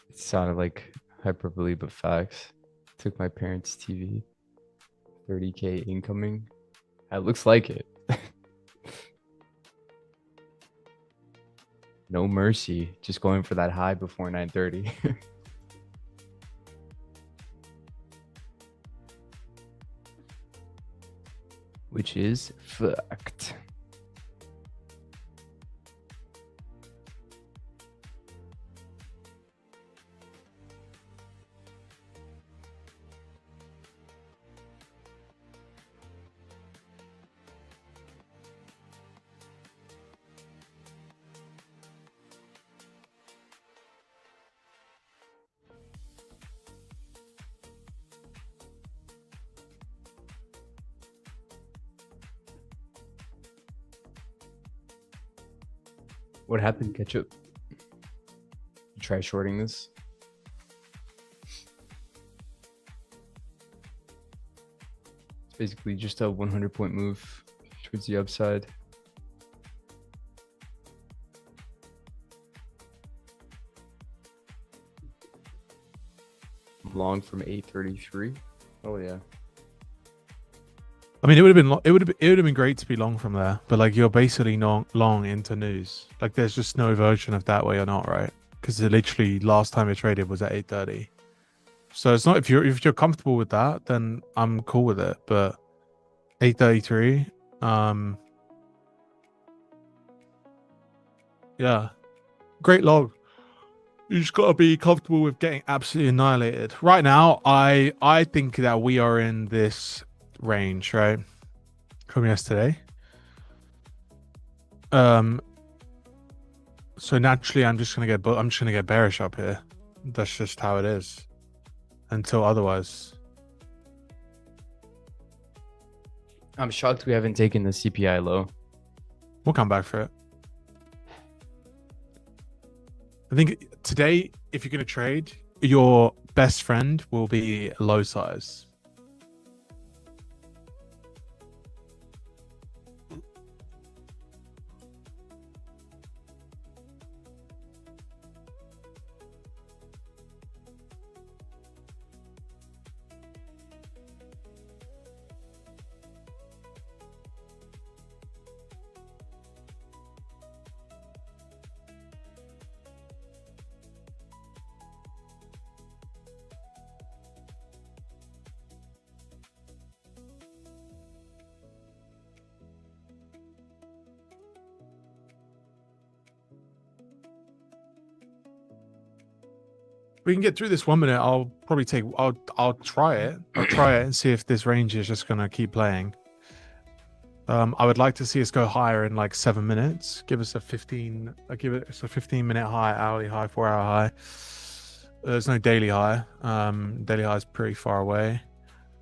It sounded like hyperbole, but facts. Took my parents' TV. 30K incoming. That looks like it. No mercy. Just going for that high before 9:30. Which is fucked. What happened, Ketchup? You try shorting this? It's basically just a 100-point move towards the upside. Long from 833. Oh yeah. I mean, it would have been great to be long from there, but like you're basically long into news. Like there's just no version of that way or not, right? Because literally last time it traded was at 8:30. So it's not if you're comfortable with that, then I'm cool with it. But 8:33, yeah, great long. You just gotta be comfortable with getting absolutely annihilated. Right now, I think that we are in this range, right? From yesterday. So naturally I'm just gonna get bearish up here. That's just how it is. Until otherwise. I'm shocked we haven't taken the CPI low. We'll come back for it. I think today, if you're gonna trade, your best friend will be low size. We can get through this 1 minute. I'll try it. I'll try it and see if this range is just gonna keep playing. I would like to see us go higher in like 7 minutes. Give us a 15-minute high, hourly high, 4-hour high. There's no daily high. Daily high is pretty far away.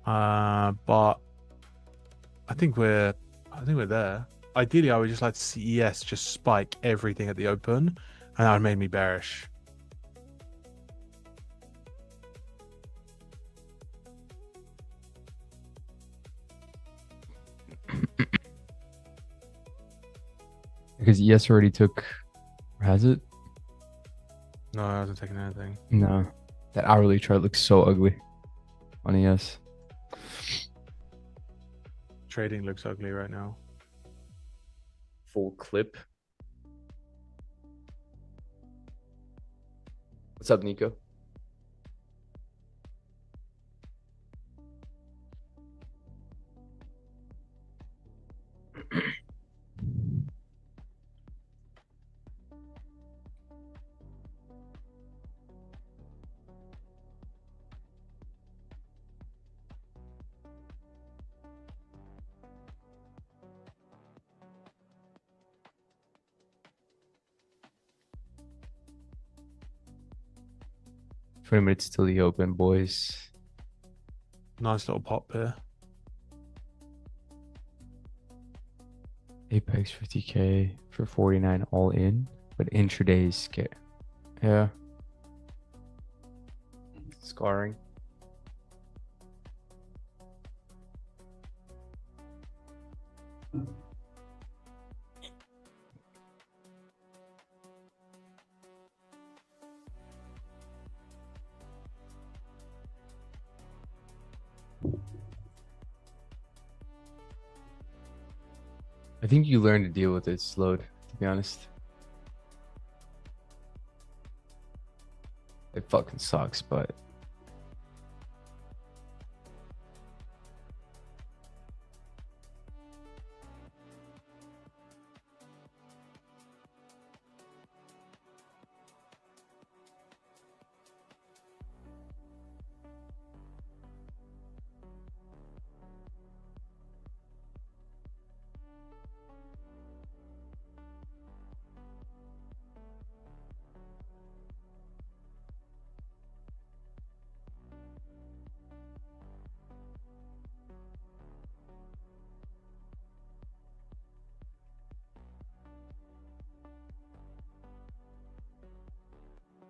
But I think we're there. Ideally, I would just like to see ES just spike everything at the open, and that would make me bearish. Because ES already took, or has it? No, I hasn't taken anything. No. That hourly chart looks so ugly on ES. Trading looks ugly right now. Full clip. What's up, Nico? 20 minutes till the open, boys. Nice little pop here. Apex 50K for 49 all in, but intradays get, yeah. Scarring. I think you learn to deal with its load, to be honest. It fucking sucks, but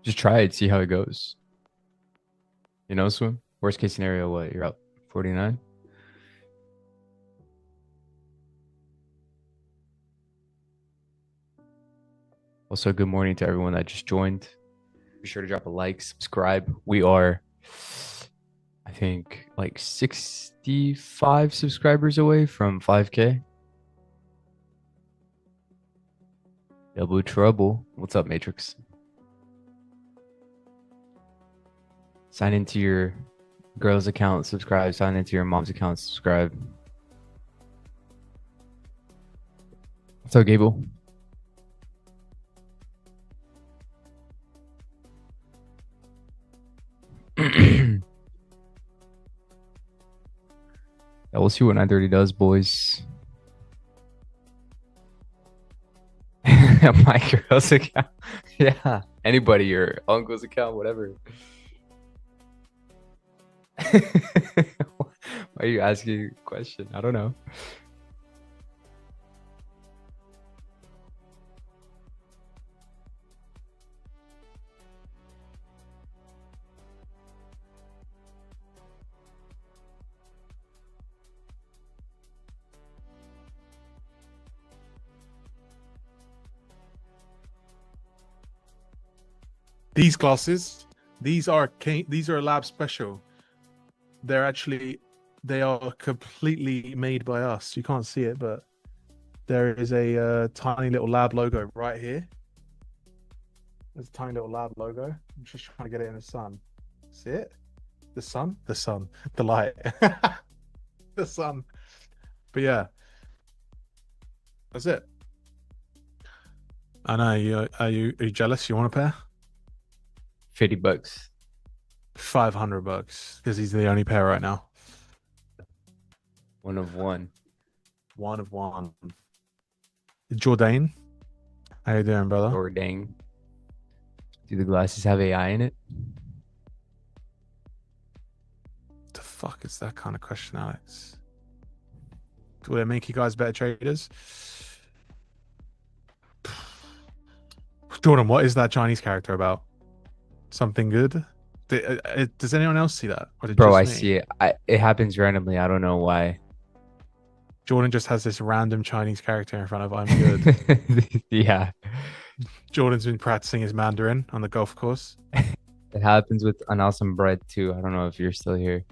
just try it, see how it goes. You know, Swim? Worst case scenario, what? You're up 49? Also, good morning to everyone that just joined. Be sure to drop a like, subscribe. We are, I think, like 65 subscribers away from 5K. Double trouble. What's up, Matrix? Sign into your girl's account, subscribe. Sign into your mom's account, subscribe. What's up, Gable? Yeah, we'll see what 930 does, boys. My girl's account. Yeah. Anybody, your uncle's account, whatever. Why are you asking a question? I don't know. These glasses, these are lab special. They're actually, they are completely made by us. You can't see it, but there is a tiny little lab logo right here. There's a tiny little lab logo. I'm just trying to get it in the sun. See it? The sun, the light, the sun. But yeah, that's it. I know. Are you jealous? You want a pair? $50. $500 because he's the only pair right now. One of one. One of one. Jordan, how you doing, brother? Jordan. Do the glasses have AI in it? The fuck is that kind of question, Alex? Will it make you guys better traders? Jordan, what is that Chinese character about? Something good? Does anyone else see that? Or Bro, I see it. It happens randomly. I don't know why. Jordan just has this random Chinese character in front of I'm good. Yeah. Jordan's been practicing his Mandarin on the golf course. It happens with an awesome bread too. I don't know if you're still here.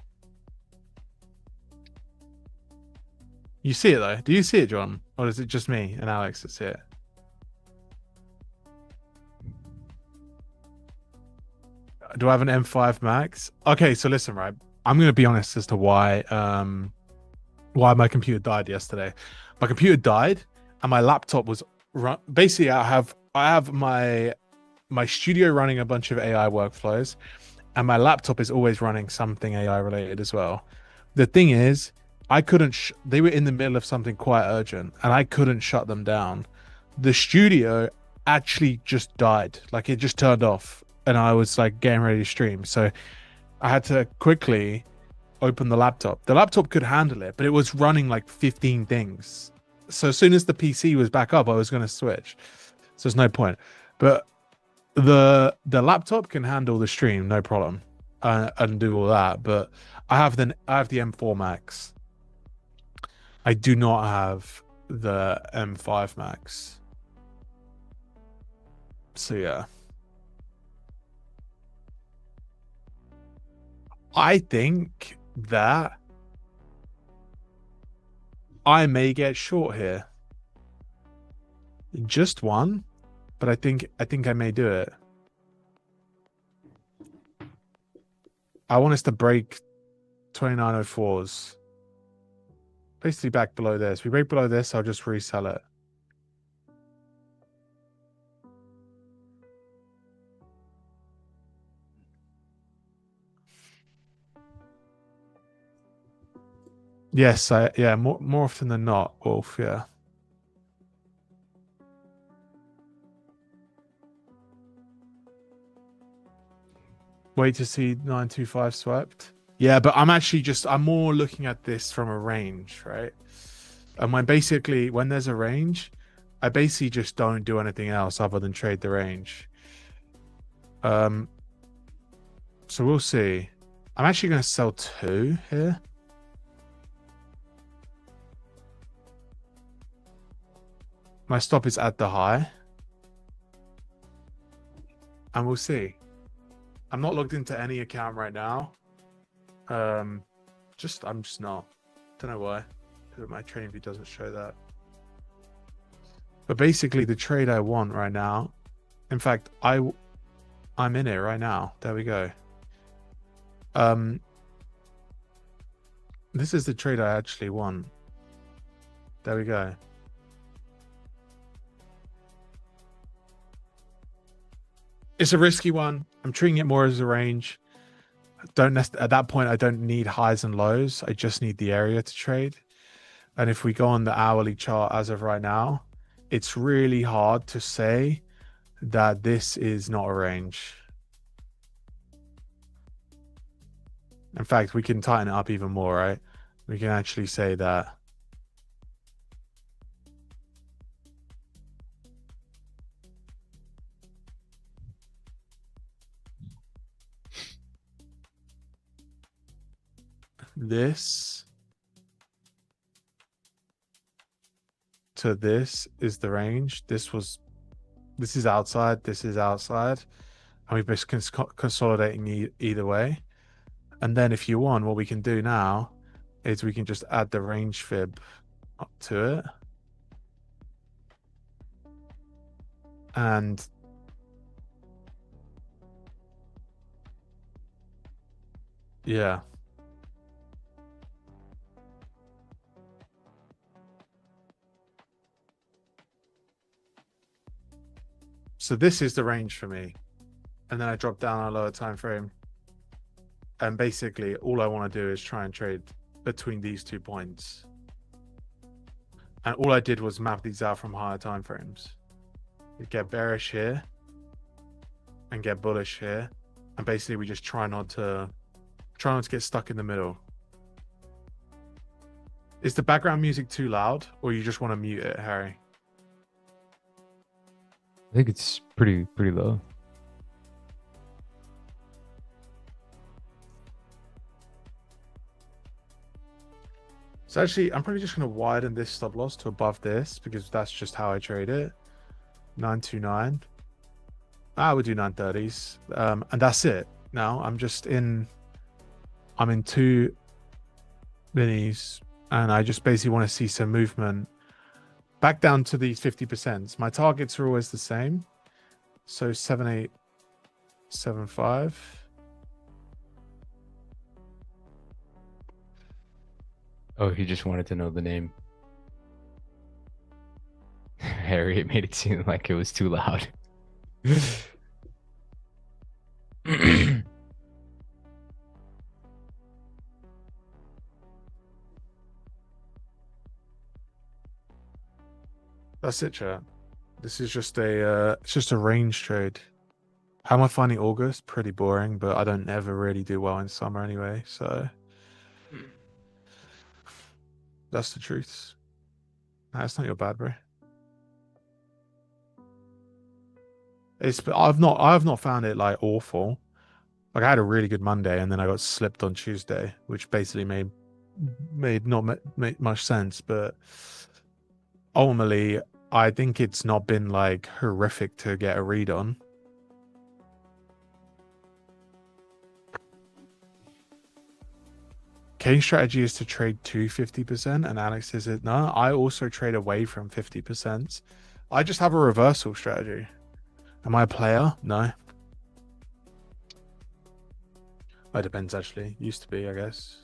You see it though? Do you see it, John? Or is it just me and Alex that see it? Do I have an M5 Max? Okay, so listen, right? I'm gonna be honest as to why my computer died yesterday. My computer died and my laptop was basically I have my studio running a bunch of AI workflows and my laptop is always running something AI related as well. The thing is, I couldn't they were in the middle of something quite urgent and I couldn't shut them down. The studio actually just died. Like it just turned off and I was like getting ready to stream. So I had to quickly open the laptop. The laptop could handle it, but it was running like 15 things. So as soon as the PC was back up, I was going to switch. So there's no point. But the laptop can handle the stream, no problem, and do all that. But I have the M4 Max. I do not have the M5 Max. So yeah. I think that I may get short here. Just one, but I think I may do it. I want us to break 2904s. Basically back below this. We break below this, I'll just resell it. Yes, yeah, more often than not, Wolf, yeah. Wait to see 925 swept. Yeah, but I'm more looking at this from a range, right? And when there's a range, I basically just don't do anything else other than trade the range. So we'll see. I'm actually going to sell 2 here. My stop is at the high. And we'll see. I'm not logged into any account right now. I'm just not. Don't know why. My trading view doesn't show that. But basically the trade I want right now, in fact, I'm in it right now. There we go. This is the trade I actually want. There we go. It's a risky one. I'm treating it more as a range. At that point, I don't need highs and lows. I just need the area to trade. And if we go on the hourly chart as of right now, it's really hard to say that this is not a range. In fact, we can tighten it up even more, right? We can actually say that this to this is the range. This is outside, this is outside. And we're just consolidating either way. And then if you want, what we can do now is we can just add the range fib up to it. And yeah. So this is the range for me. And then I drop down a lower time frame. And basically all I want to do is try and trade between these 2 points. And all I did was map these out from higher time frames. We get bearish here and get bullish here. And basically we just try not to get stuck in the middle. Is the background music too loud, or you just want to mute it, Harry? I think it's pretty low. So actually, I'm probably just going to widen this stop loss to above this because that's just how I trade it. 929. I would do 930s. And that's it. Now I'm in 2 minis, and I just basically want to see some movement back down to these 50%. My targets are always the same. So 7875. Oh, he just wanted to know the name. Harry made it seem like it was too loud. That's it, chat. This is just a range trade. How am I finding August? Pretty boring, but I don't ever really do well in summer anyway, so that's the truth. That's not your bad, bro. I've not found it like awful. Like I had a really good Monday and then I got slipped on Tuesday, which basically made not make much sense, but ultimately I think it's not been like horrific to get a read on. Kane's strategy is to trade to 50%, and Alex is it. No, I also trade away from 50%. I just have a reversal strategy. Am I a player? No. It depends, actually. Used to be, I guess.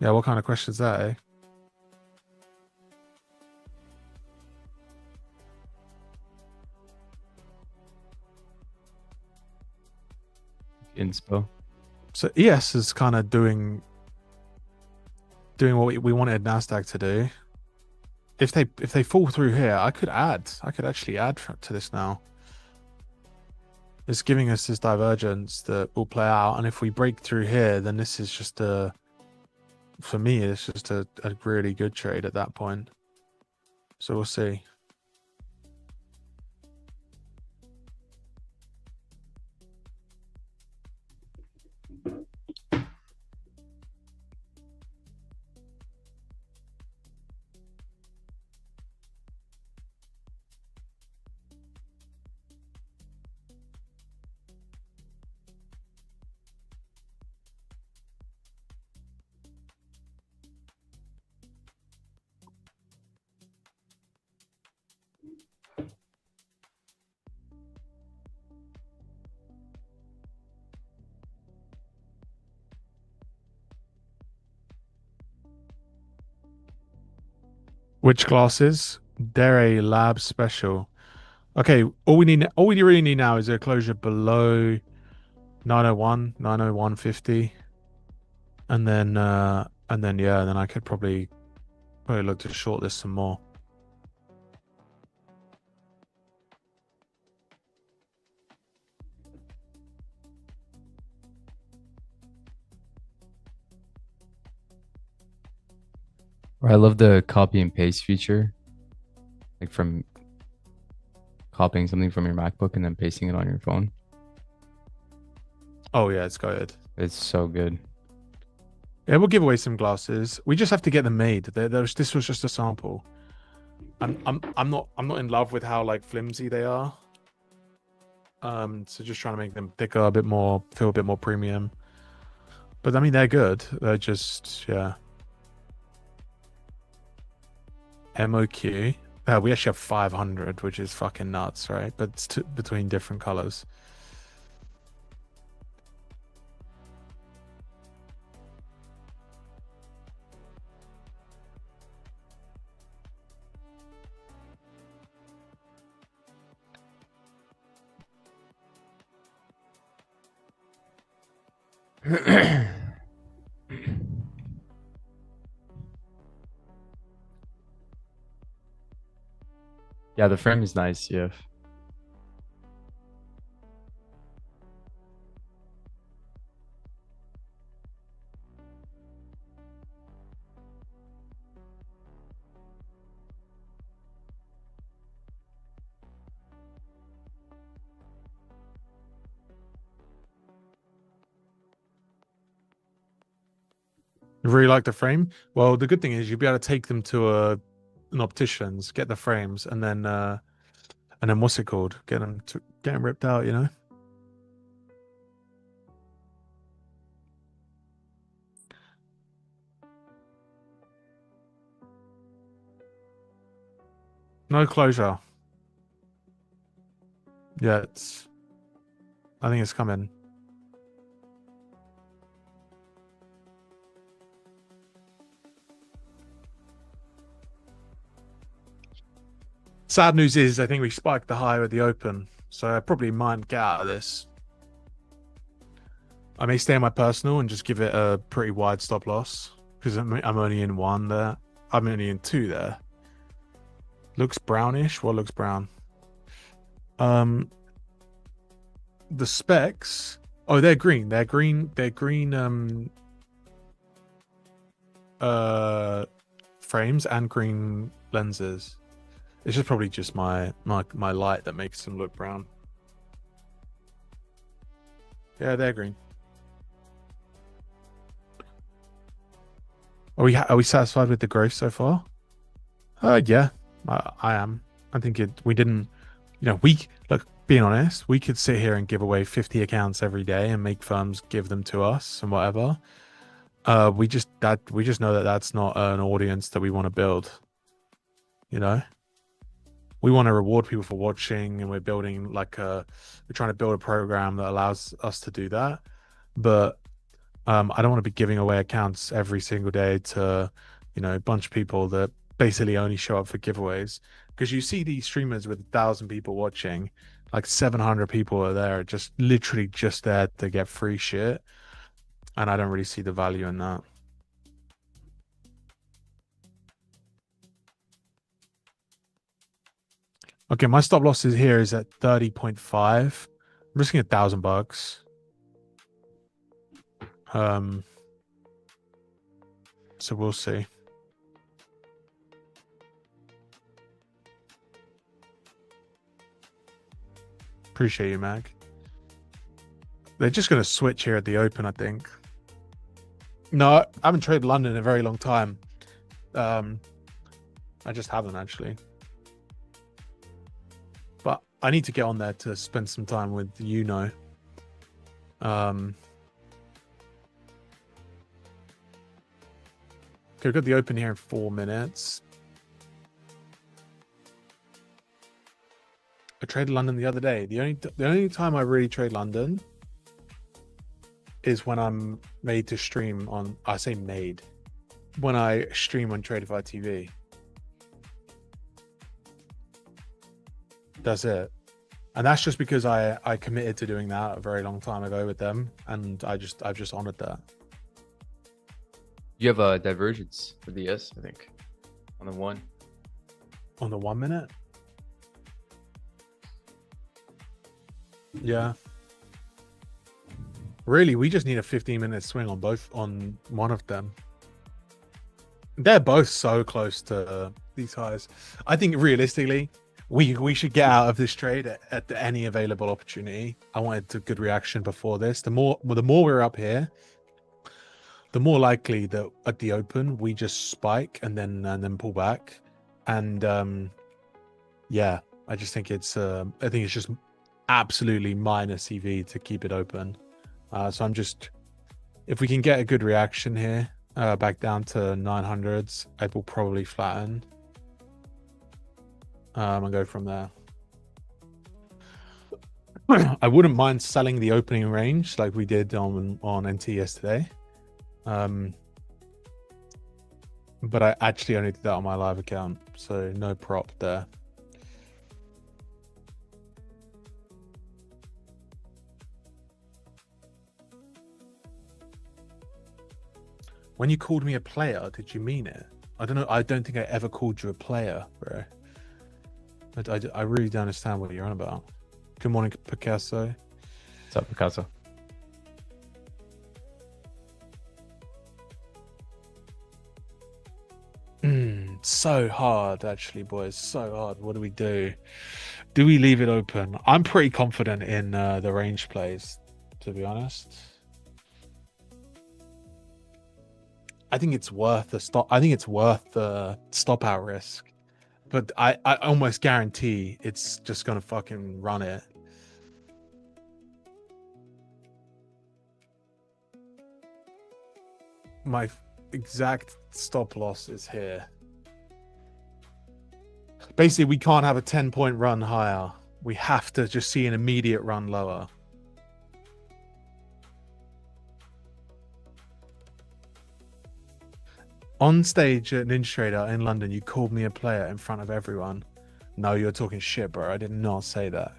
Yeah, what kind of question is that, eh? Inspo. So ES is kind of doing what we wanted Nasdaq to do. If they fall through here, I could actually add to this now. It's giving us this divergence that will play out, and if we break through here, then this is just for me, it's just a really good trade at that point. So we'll see. Which glasses? They're a lab special. Okay, all we really need now is a closure below 901, 901.50. And then yeah, then I could probably look to short this some more. I love the copy and paste feature, like from copying something from your MacBook and then pasting it on your phone. Oh yeah, it's good. It's so good. Yeah, we'll give away some glasses. We just have to get them made. This was just a sample. I'm not in love with how like flimsy they are. So just trying to make them thicker, a bit more, feel a bit more premium. But I mean, they're good. They're just, yeah. MOQ. We actually have 500, which is fucking nuts, right? But it's between different colors. Yeah, the frame is nice, yeah. You really like the frame? Well, the good thing is you'll be able to take them to an optician's, get the frames, and then what's it called? Get them ripped out, you know? No closure. Yeah, I think it's coming. Sad news is I think we spiked the high with the open, so I probably might get out of this. I may stay in my personal and just give it a pretty wide stop loss because I'm only in one there. I'm only in two there. Looks brownish. What looks brown? The specs. Oh, they're green. They're green. They're green. Frames and green lenses. It's just probably just my light that makes them look brown. Yeah, they're green. Are we satisfied with the growth so far? Yeah, I am. I think we didn't, look, being honest, we could sit here and give away 50 accounts every day and make firms give them to us and whatever. We just know that that's not an audience that we want to build. We want to reward people for watching, and we're trying to build a program that allows us to do that. But I don't want to be giving away accounts every single day to, a bunch of people that basically only show up for giveaways. Because you see these streamers with 1,000 people watching, like 700 people are there, just literally just there to get free shit. And I don't really see the value in that. Okay, my stop loss here is at 30.5. I'm risking $1,000. So we'll see. Appreciate you, Mag. They're just going to switch here at the open, I think. No, I haven't traded London in a very long time. I just haven't, actually. But I need to get on there to spend some time with Okay, we've got the open here in 4 minutes. I traded London the other day. The only time I really trade London is when I'm made to stream on. I say made when I stream on Tradeify TV. That's it, and that's just because I committed to doing that a very long time ago with them, and I've just honored that. You have a divergence for the S, I think, on the 1. On the 1 minute? Yeah. Really, we just need a 15-minute swing on one of them. They're both so close to these highs. I think realistically, we should get out of this trade at any available opportunity. I wanted a good reaction before this. The more we're up here, the more likely that at the open we just spike and then pull back. And yeah, I just think it's just absolutely minus EV to keep it open. So if we can get a good reaction here, back down to 900s, it will probably flatten. And go from there. I wouldn't mind selling the opening range like we did on NT yesterday. But I actually only did that on my live account, so no prop there. When you called me a player, did you mean it? I don't know. I don't think I ever called you a player, bro. I really don't understand what you're on about. Good morning, Picasso. What's up, Picasso? So hard, actually, boys. So hard. What do we do? Do we leave it open? I'm pretty confident in the range plays, to be honest. I think it's worth the stop. I think it's worth the stop out risk, but I almost guarantee it's just gonna fucking run it. My exact stop loss is here. Basically, we can't have a 10-point run higher. We have to just see an immediate run lower. On stage at Ninja Trader in London, you called me a player in front of everyone. No, you're talking shit, bro. I did not say that.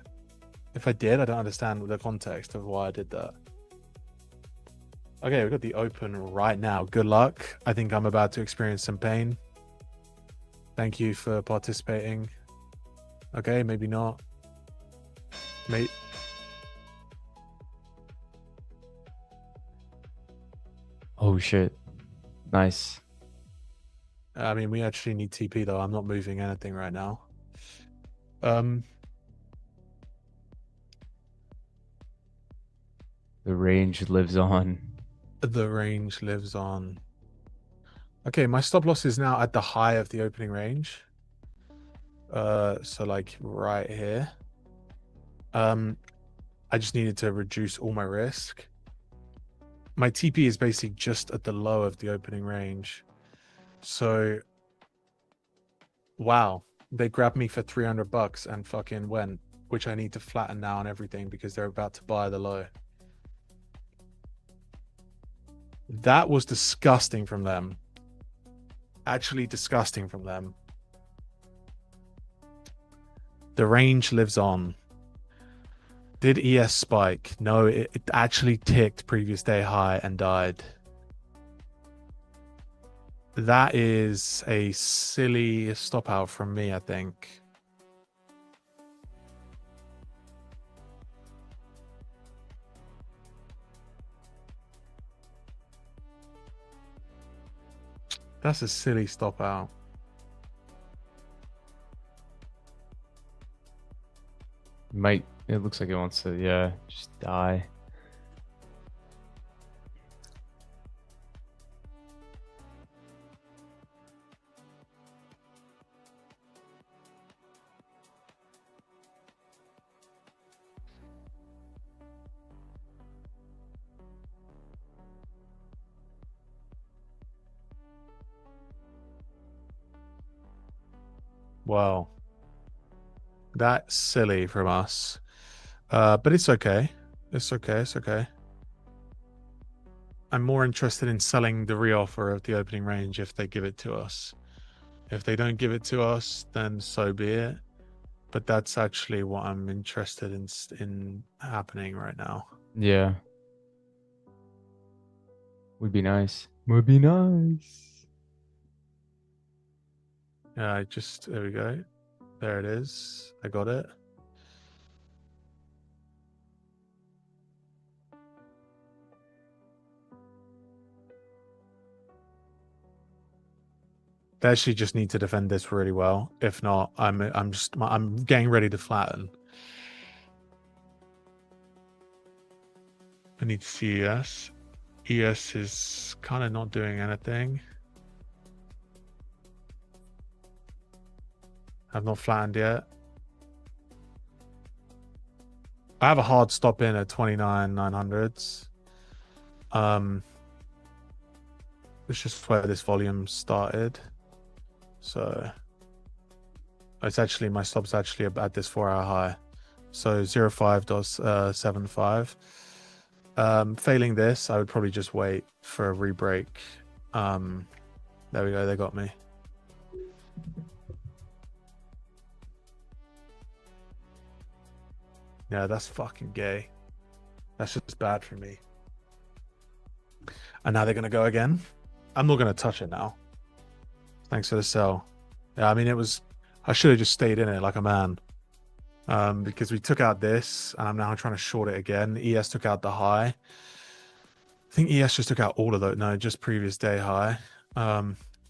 If I did, I don't understand the context of why I did that. Okay, we've got the open right now. Good luck. I think I'm about to experience some pain. Thank you for participating. Okay, maybe not. Mate. Oh shit. Nice. I mean, we actually need TP though. I'm not moving anything right now. Um, The range lives on. the range lives on. Okay, my stop loss is now at the high of the opening range. So like right here. I just needed to reduce all my risk. My TP is basically just at the low of the opening range. So, wow, they grabbed me for $300 and fucking went, which I need to flatten now and everything because they're about to buy the low. That was disgusting from them. Actually disgusting from them. The range lives on. Did ES spike? No, it actually ticked previous day high and died. That is a silly stop out from me, I think. That's a silly stop out. It looks like it wants to, yeah, just die. Wow. That's silly from us. But it's okay. It's okay. It's okay. I'm more interested in selling the reoffer of the opening range if they give it to us. If they don't give it to us, then so be it. But that's actually what I'm interested in happening right now. Yeah. Would be nice. Would be nice. Yeah, there we go. There it is. I got it. They actually just need to defend this really well. If not, I'm getting ready to flatten. I need to see ES. ES is kind of not doing anything. I've not flattened yet. I have a hard stop in at 29,900s. It's just where this volume started. So it's actually, my stop's actually at this 4-hour high. So 05.75. Failing this, I would probably just wait for a rebreak. There we go, they got me. Yeah, that's fucking gay. That's just bad for me. And now they're gonna go again. I'm not gonna touch it now. Thanks for the sell. Yeah, I mean, I should have just stayed in it like a man. Because we took out this, and I'm now trying to short it again. ES took out the high. I think ES just took out all of those. No, just previous day high.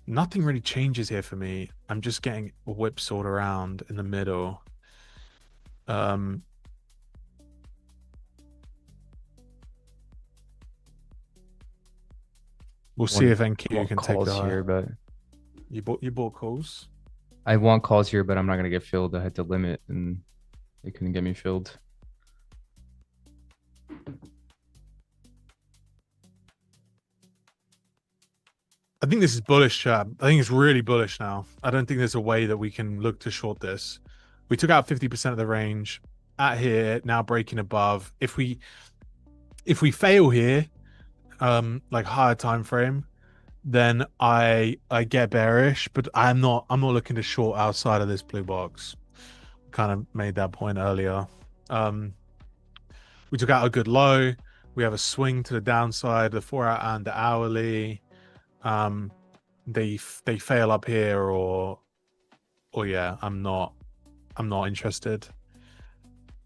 Nothing really changes here for me. I'm just getting whipsawed around in the middle. We'll see if NQ can take the high. Here, but you bought calls. I want calls here, but I'm not gonna get filled. I had to limit, and they couldn't get me filled. I think this is bullish, chat. I think it's really bullish now. I don't think there's a way that we can look to short this. We took out 50% of the range at here, now breaking above. If we fail here, like higher time frame, then I get bearish, but I'm not looking to short outside of this blue box. Kind of made that point earlier. We took out a good low. We have a swing to the downside, the 4-hour and the hourly. They fail up here, or yeah, I'm not interested.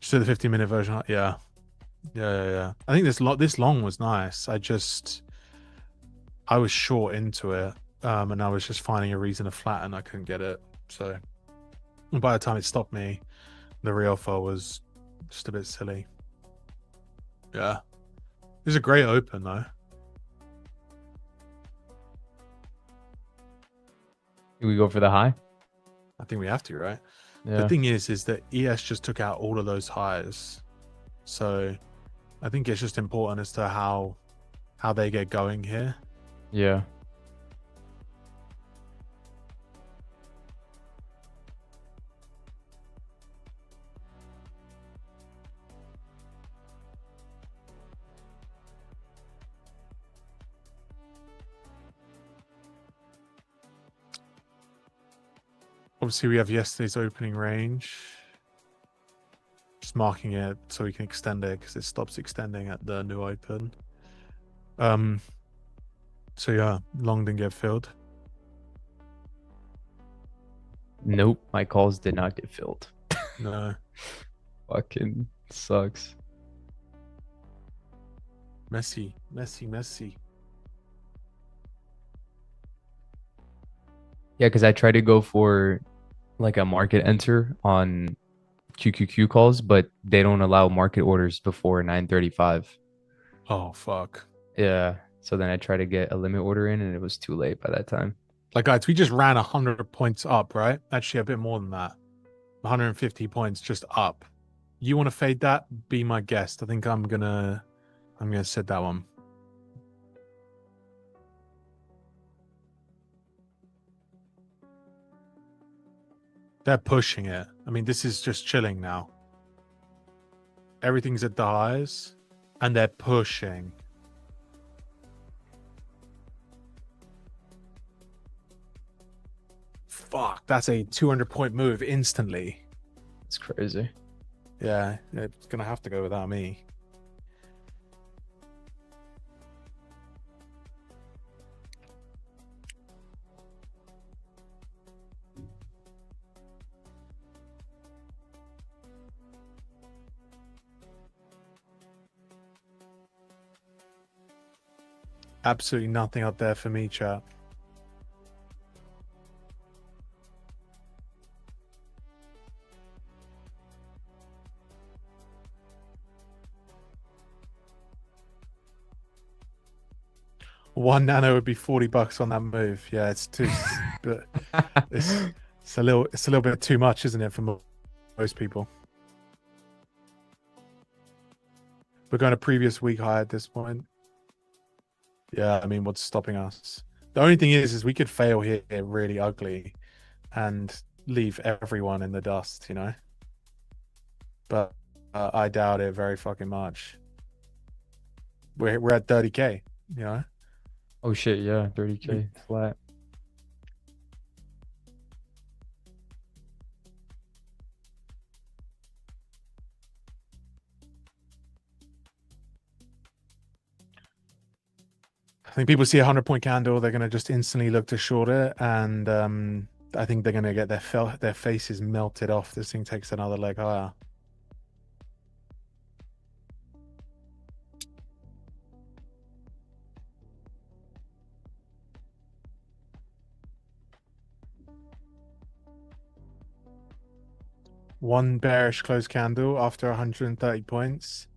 Just do the 15-minute version. Yeah. I think this long was nice. I was short into it, and I was just finding a reason to flatten. I couldn't get it, so by the time it stopped me, the re-offer was just a bit silly. Yeah, it was a great open though. Do we go for the high? I think we have to, right? Yeah. The thing is that ES just took out all of those highs, so I think it's just important as to how they get going here. Yeah. Obviously, we have yesterday's opening range. Just marking it so we can extend it because it stops extending at the new open. So yeah, long didn't get filled. Nope. My calls did not get filled. No. Fucking sucks. Messy. Yeah, because I tried to go for like a market enter on QQQ calls, but they don't allow market orders before 9:35. Oh fuck. Yeah. So then I tried to get a limit order in and it was too late by that time. Like guys, we just ran 100 points up, right? Actually, a bit more than that. 150 points just up. You want to fade that? Be my guest. I think I'm gonna set that one. They're pushing it. I mean, this is just chilling now. Everything's at the highs, and they're pushing. Fuck, that's a 200-point move instantly. It's crazy. Yeah, it's gonna have to go without me. Absolutely nothing up there for me, chat. One nano would be $40 on that move. Yeah, it's too, but it's a little bit too much, isn't it, for most people? We're going to previous week high at this point. Yeah, I mean, what's stopping us? The only thing is we could fail here really ugly and leave everyone in the dust, you know? But I doubt it very fucking much. We're at 30K, you know? Oh shit, yeah, 30K flat. I think people see a 100-point candle, they're going to just instantly look to short it, and I think they're going to get their faces melted off. This thing takes another leg higher. One bearish close candle after 130 points.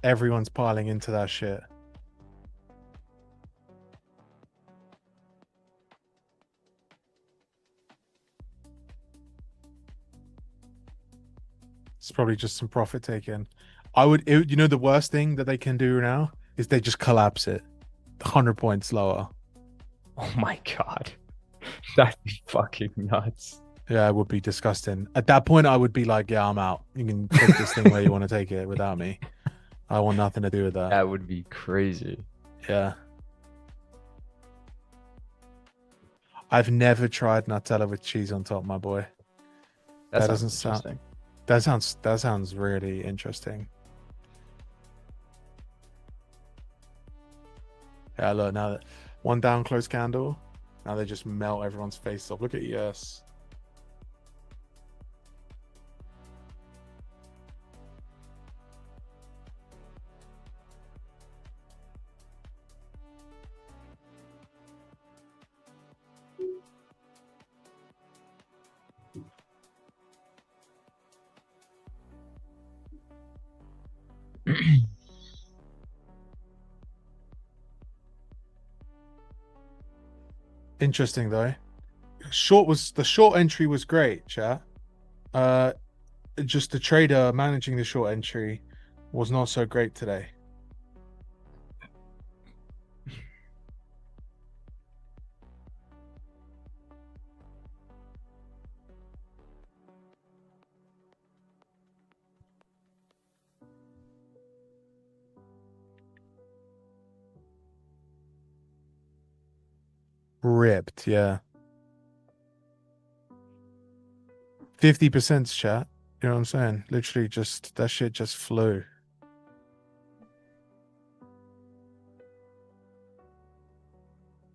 Everyone's piling into that shit. It's probably just some profit taken. You know, the worst thing that they can do now is they just collapse it 100 points lower. Oh my god. That'd be fucking nuts. Yeah, it would be disgusting. At that point, I would be like, yeah, I'm out. You can take this thing where you want to take it without me. I want nothing to do with that. That would be crazy. Yeah. I've never tried Nutella with cheese on top, my boy. That doesn't sound. That sounds really interesting. Yeah, look, now that one down close candle, now they just melt everyone's face off. Look at ES. Interesting though. The short entry was great, chat. Uh, just the trader managing the short entry was not so great today. Ripped, yeah. 50% chat. You know what I'm saying? Literally just that shit just flew.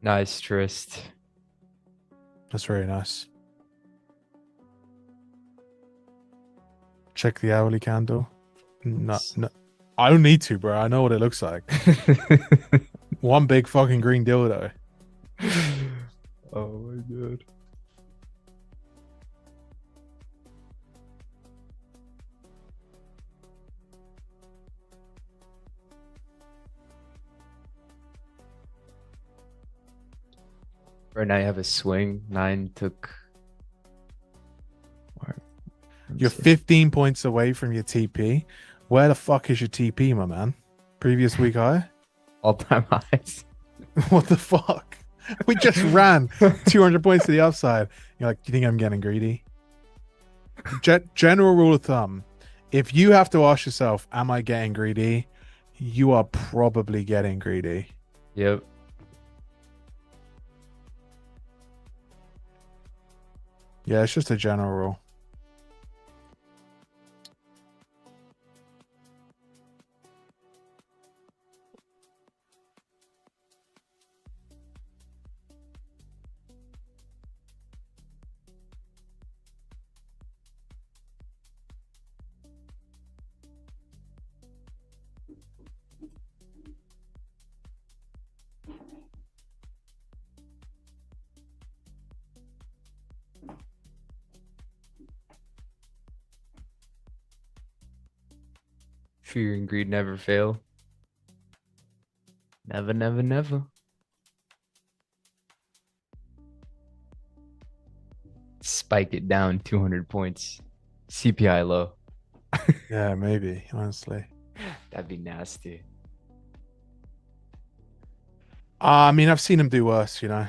Nice, Trist. That's very nice. Check the hourly candle. No, no. I don't need to, bro. I know what it looks like. One big fucking green dildo. Oh my god. Right now you have a swing. 9 took. You're 15 points away from your TP. Where the fuck is your TP, my man? Previous week high? All-time highs. What the fuck? We just ran 200 points to the upside. You're like, you think I'm getting greedy? General rule of thumb, if you have to ask yourself, am I getting greedy? You are probably getting greedy. Yep. Yeah, it's just a general rule. Fear and greed never fail. Never, never, never. Spike it down 200 points. CPI low. Yeah, maybe, honestly. That'd be nasty. I mean, I've seen him do worse, you know.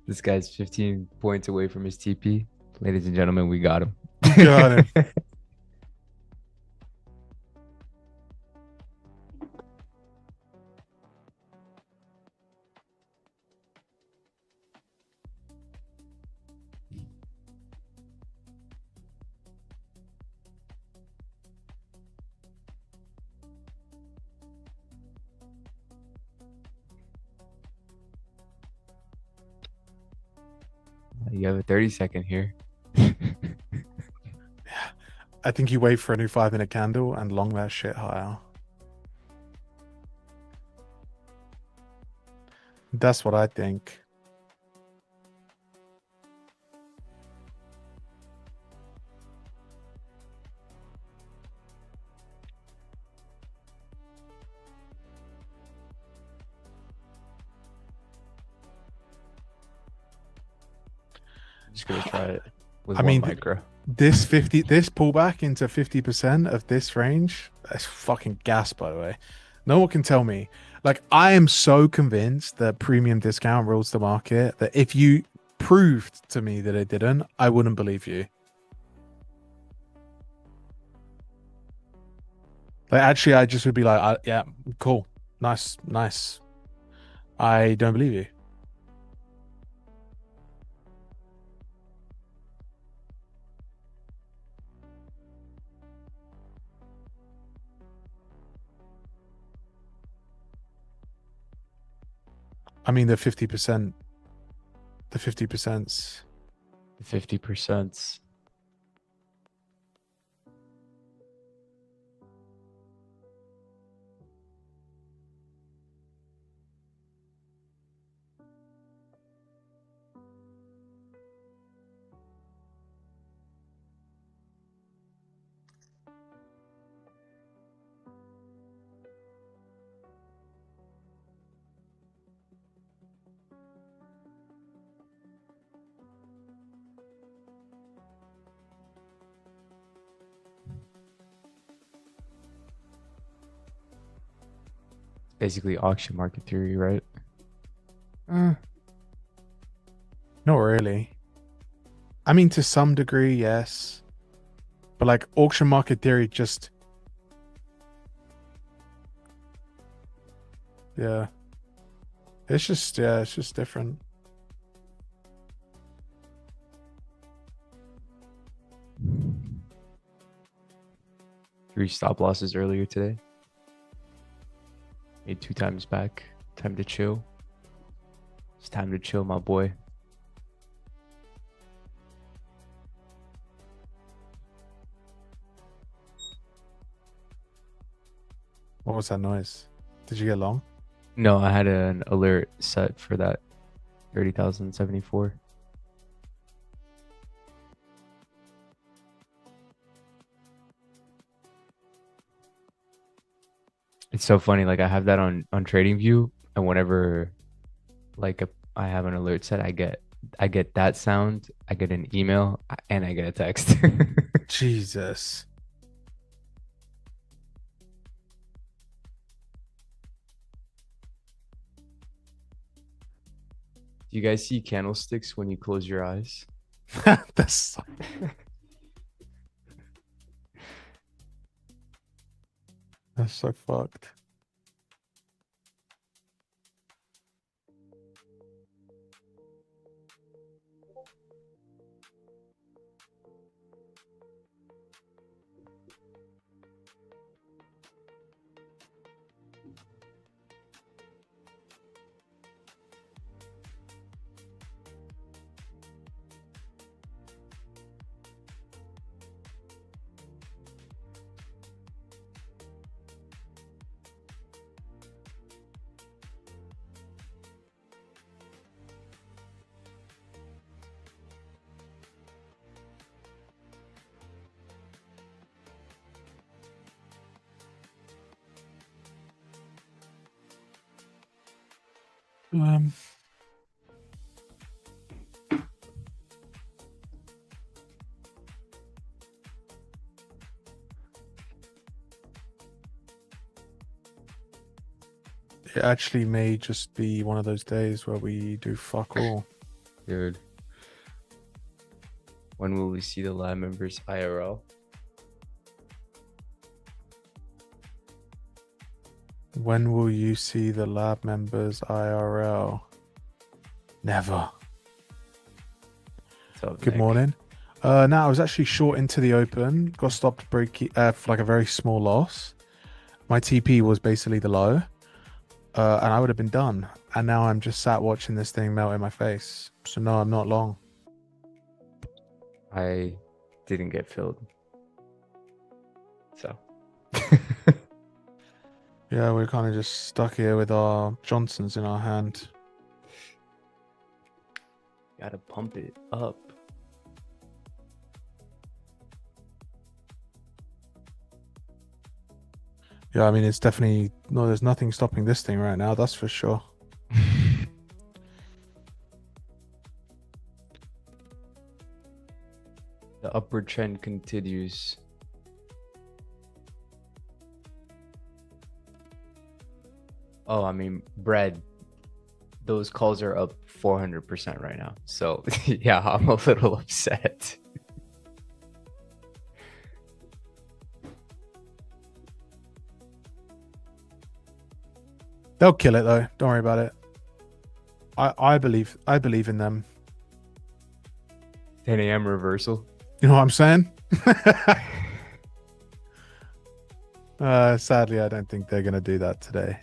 This guy's 15 points away from his TP. Ladies and gentlemen, we got him. Got him. You have a 30-second here. I think you wait for a new 5-minute candle and long that shit higher. That's what I think. Just gonna try it with I one mean, micro. this pullback into 50% of this range, that's fucking gas, by the way. No one can tell me. Like, I am so convinced that premium discount rules the market that if you proved to me that it didn't, I wouldn't believe you. Like, actually, I just would be like, yeah, cool, nice, nice. I don't believe you. I mean the 50%. The 50%. 50%. Basically auction market theory, right? Not really. I mean, to some degree, yes. But like auction market theory, just yeah. It's just different. 3 stop losses earlier today. Made 2 times back. Time to chill. It's time to chill, my boy. What was that noise? Did you get long? No, I had an alert set for that 30,074. It's so funny. Like I have that on TradingView, and whenever I have an alert set, I get that sound, I get an email, and I get a text. Jesus. Do you guys see candlesticks when you close your eyes? That's that's so fucked. Um, it actually may just be one of those days where we do fuck all. Dude. When will we see the lab members IRL? When will you see the lab members IRL? Never. Good morning. Now I was actually short into the open, got stopped for like a very small loss. My TP was basically the low, and I would have been done. And now I'm just sat watching this thing melt in my face. So no, I'm not long. I didn't get filled. So. Yeah, we're kind of just stuck here with our Johnsons in our hand. Gotta pump it up. Yeah, I mean, it's definitely no. There's nothing stopping this thing right now. That's for sure. The upward trend continues. Oh, I mean, bread. Those calls are up 400% right now. So, yeah, I'm a little upset. They'll kill it though. Don't worry about it. I believe in them. 10 a.m. reversal. You know what I'm saying? Sadly, I don't think they're gonna do that today.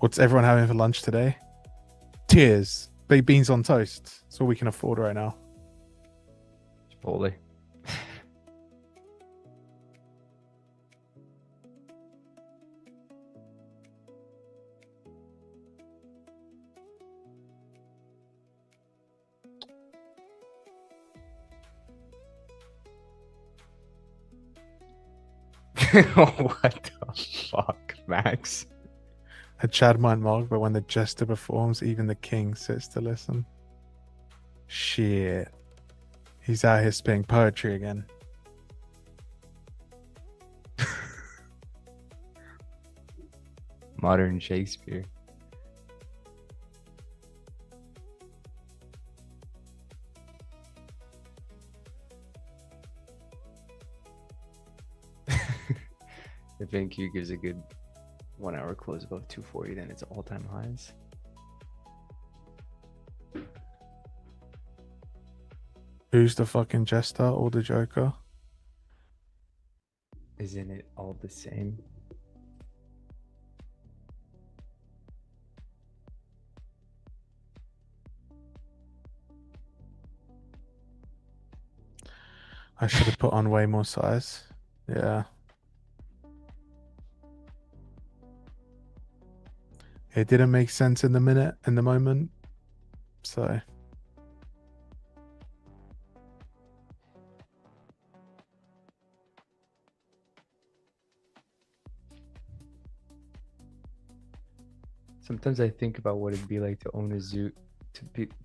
What's everyone having for lunch today? Tears. Baked beans on toast. That's all we can afford right now. Chipotle. What the fuck, Max? A Chad might mock, but when the jester performs, even the king sits to listen. Shit. He's out here spitting poetry again. Modern Shakespeare. If NQ gives a good 1 hour close above 240, then it's all-time highs. Who's the fucking jester or the joker? Isn't it all the same? I should have put on way more size. Yeah. It didn't make sense in the moment. So Sometimes I think about what it'd be like to own a zoo,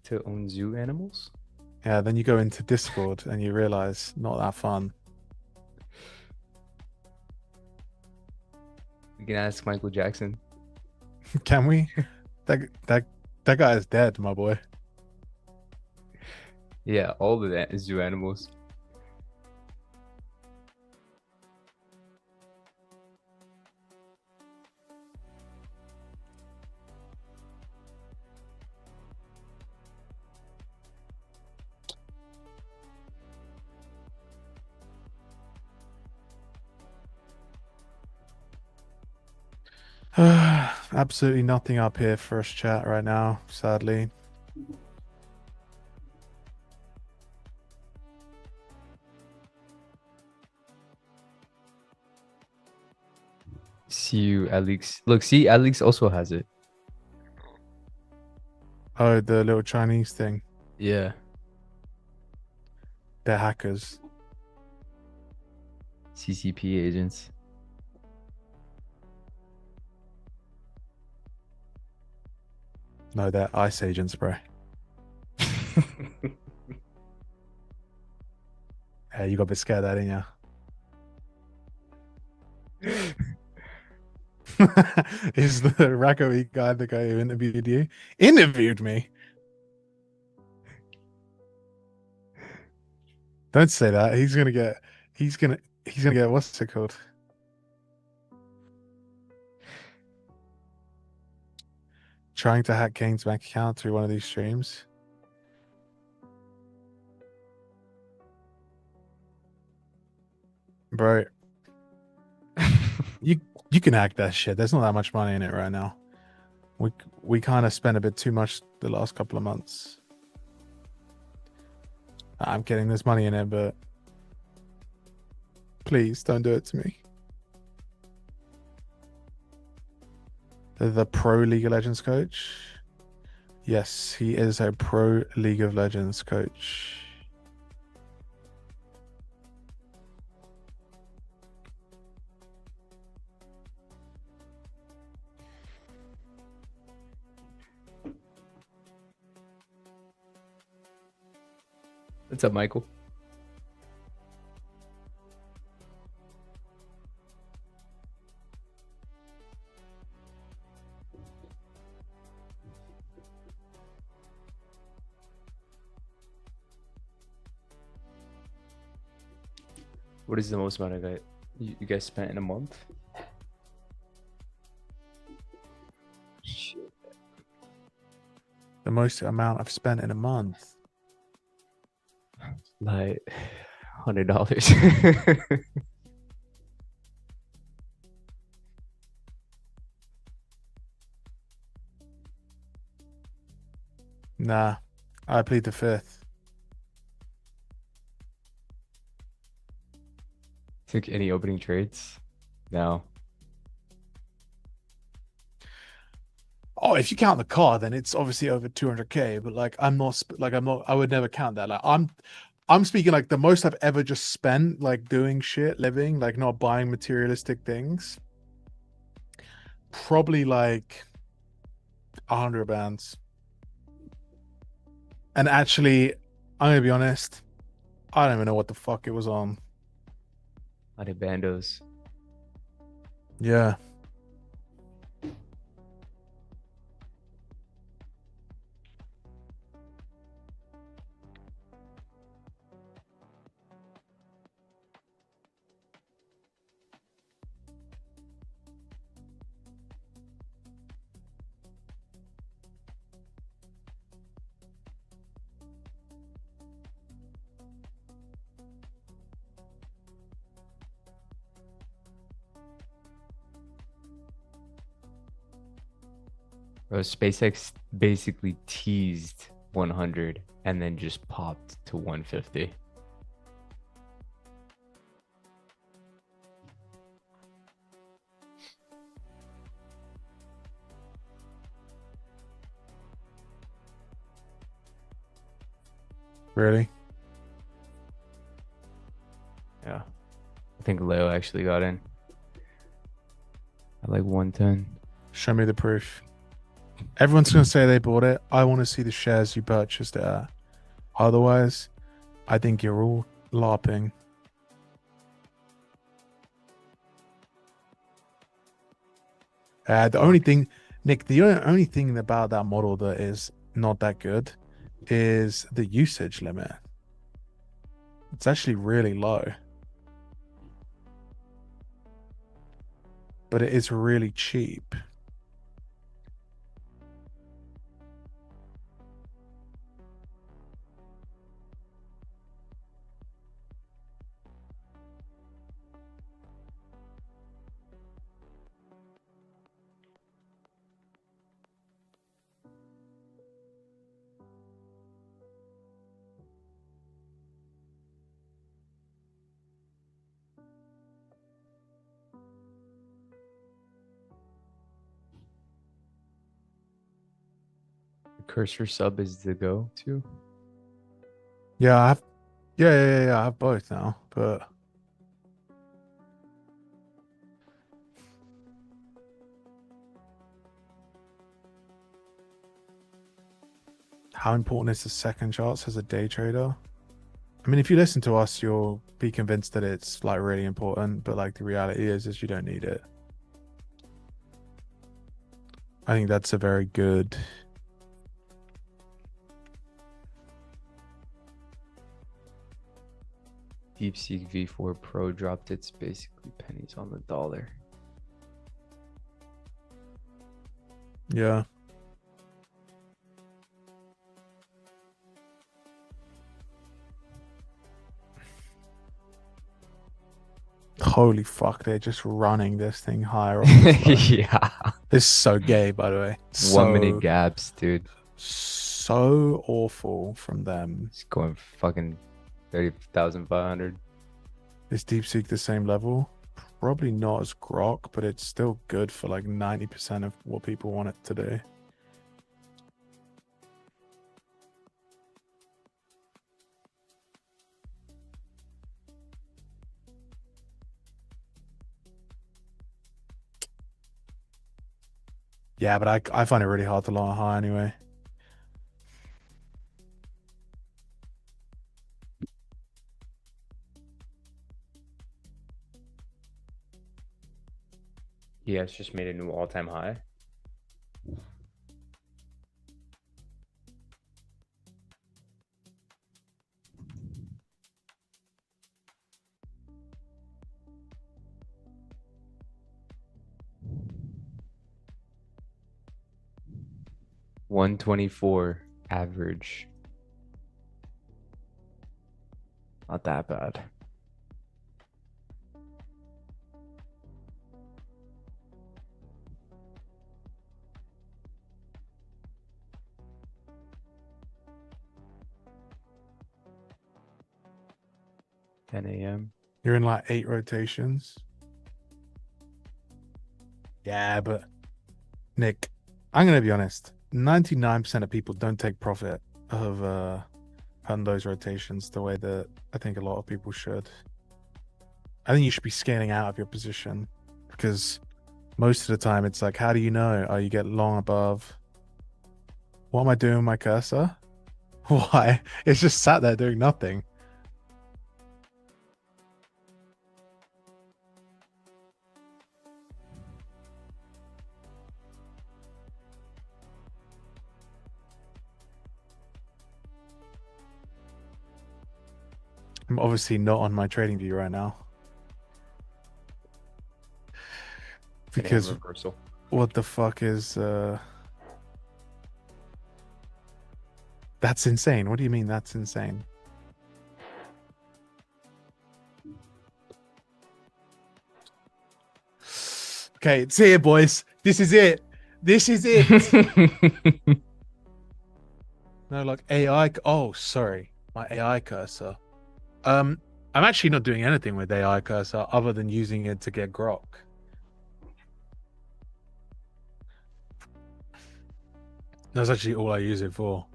to own zoo animals. yeah, then you go into Discord and you realize not that fun. We can ask Michael Jackson. Can we? That guy is dead, my boy. Yeah, all the zoo animals. Absolutely nothing up here for us chat right now, sadly. See you, Alex. Look, see, Alex also has it. Oh, the little Chinese thing. Yeah. They're hackers. CCP agents. No, they're ICE agents, bro. Yeah, you got a bit scared of that, didn't you? Is the Racco guy the guy who interviewed you? Interviewed me? Don't say that. He's gonna get what's it called? Trying to hack Kane's bank account through one of these streams. Bro. You can hack that shit. There's not that much money in it right now. We kind of spent a bit too much the last couple of months. I'm kidding, there's money in it, but please don't do it to me. The pro League of Legends coach. Yes, he is a pro League of Legends coach. What's up, Michael? What is the most amount of you guys spent in a month? Shit. The most amount I've spent in a month. Like $100. Nah, I plead the fifth. Took any opening trades? No. Oh, if you count the car, then it's obviously over 200K. But like, I would never count that. Like, I'm speaking like the most I've ever just spent, like doing shit, living, like not buying materialistic things. Probably like 100 bands. And actually, I'm gonna be honest, I don't even know what the fuck it was on. A lot of bandos. Yeah. Bro, SpaceX basically teased 100 and then just popped to 150. Really? Yeah. I think Leo actually got in at like 110. Show me the proof. Everyone's gonna say they bought it. I want to see the shares you purchased it at. Otherwise, I think you're all LARPing. The only thing, Nick, the only thing about that model that is not that good is the usage limit. It's actually really low, but it is really cheap. The cursor sub is the go to. Yeah, I have. Yeah. I have both now, but how important is the second charts as a day trader? I mean, if you listen to us, you'll be convinced that it's like really important, but like the reality is you don't need it. I think that's a very good. DeepSeek V4 Pro dropped its basically pennies on the dollar. Yeah. Holy fuck, they're just running this thing higher off this low. Yeah. This is so gay, by the way. 1 minute gaps, dude. So awful from them. It's going fucking 30,500. Is DeepSeek the same level? Probably not as Grok, but it's still good for like 90% of what people want it to do. Yeah, but I find it really hard to lie high anyway. Yeah, it's just made a new all-time high. $124 average. Not that bad. 10 a.m. You're in like 8 rotations. Yeah, but Nick, I'm gonna be honest. 99% of people don't take profit of on those rotations the way that I think a lot of people should. I think you should be scaling out of your position because most of the time it's like, how do you know? Oh, you get long above. What am I doing with my cursor? Why? It's just sat there doing nothing. I'm obviously not on my trading view right now. Because reversal. what the fuck is that's insane. What do you mean that's insane? Okay, it's here, boys. This is it. This is it. No, like AI. Oh, sorry. My AI cursor. I'm actually not doing anything with AI cursor other than using it to get grok. That's actually all I use it for.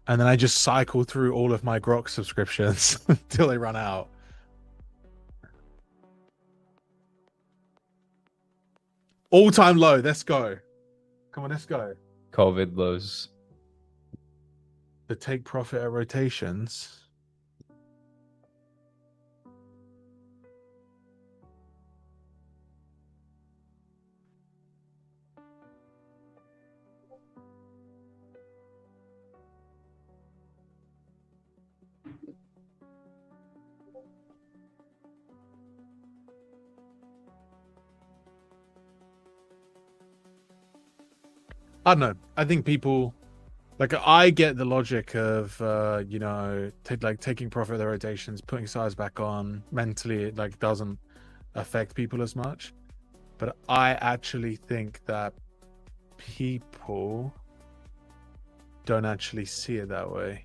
And then I just cycle through all of my grok subscriptions until they run out. All-time low. Let's go. Come on, let's go. COVID lows. The take profit at rotations. I don't know. I think people like I get the logic of taking profit of the rotations, putting size back on. Mentally, it like doesn't affect people as much. But I actually think that people don't actually see it that way.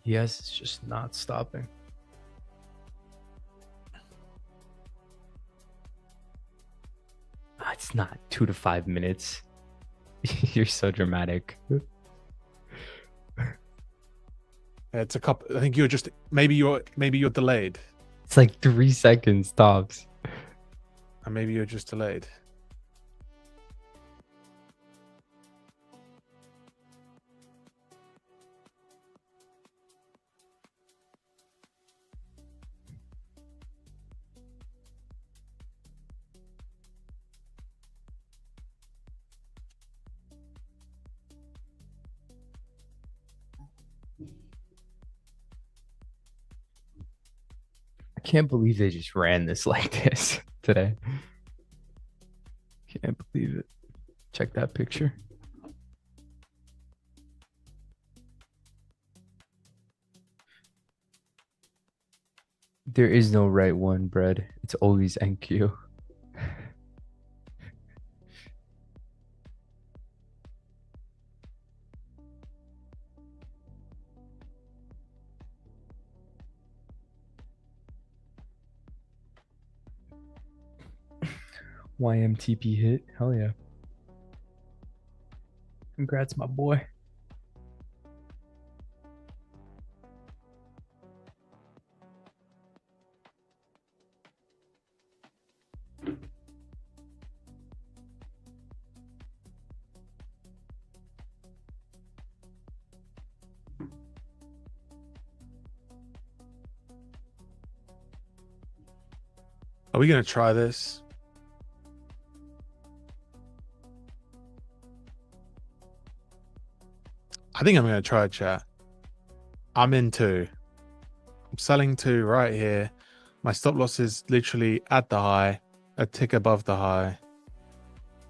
Yes, it's just not stopping. It's not 2 to 5 minutes. You're so dramatic. It's a couple. I think you're just maybe you're delayed. It's like 3 seconds tops. And maybe you're just delayed. I can't believe they just ran this like this today. Can't believe it. Check that picture. There is no right one, Bread. It's always NQ. YMTP hit. Hell yeah. Congrats, my boy. Are we gonna try this? I think I'm gonna try chat. I'm in 2. I'm selling 2 right here. My stop loss is literally at the high, a tick above the high.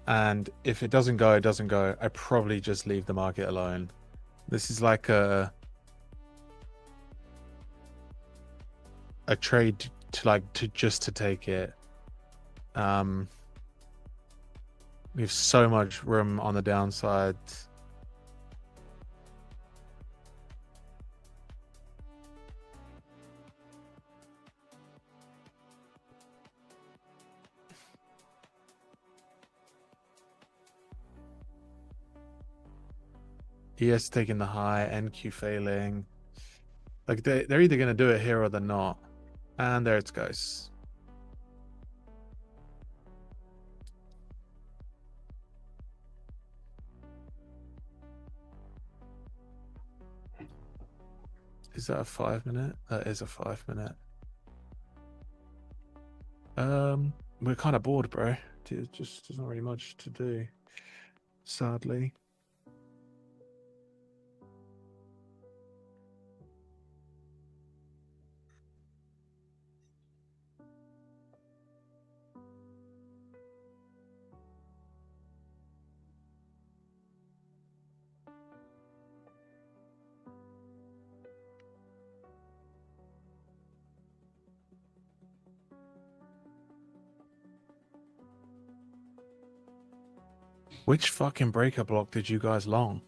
And if it doesn't go, it doesn't go. I probably just leave the market alone. This is like a trade to take it. We have so much room on the downside. ES taking the high, NQ failing. Like they're either going to do it here or they're not. And there it goes. Is that a 5 minute? That is a 5 minute. We're kind of bored, bro. There's not really much to do, sadly. Which fucking breaker block did you guys long?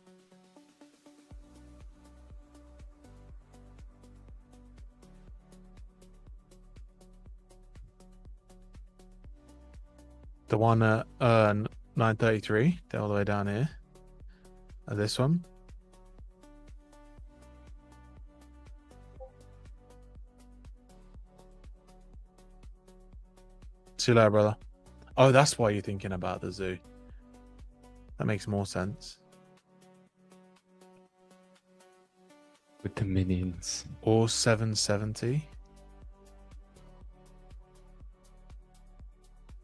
The one at 933, all the way down here. This one. See you later, brother. Oh, that's why you're thinking about the zoo. That makes more sense. With the minions. Or 770.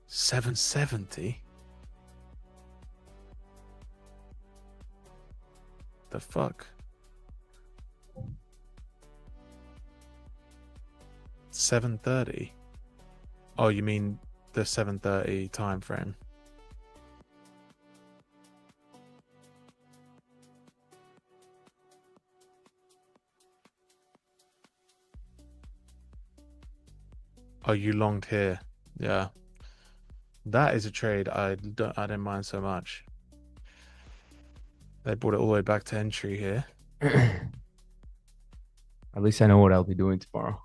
770? The fuck? 730? Oh, you mean the 730 time frame? Oh, you longed here. Yeah. That is a trade I didn't mind so much. They brought it all the way back to entry here. At least I know what I'll be doing tomorrow.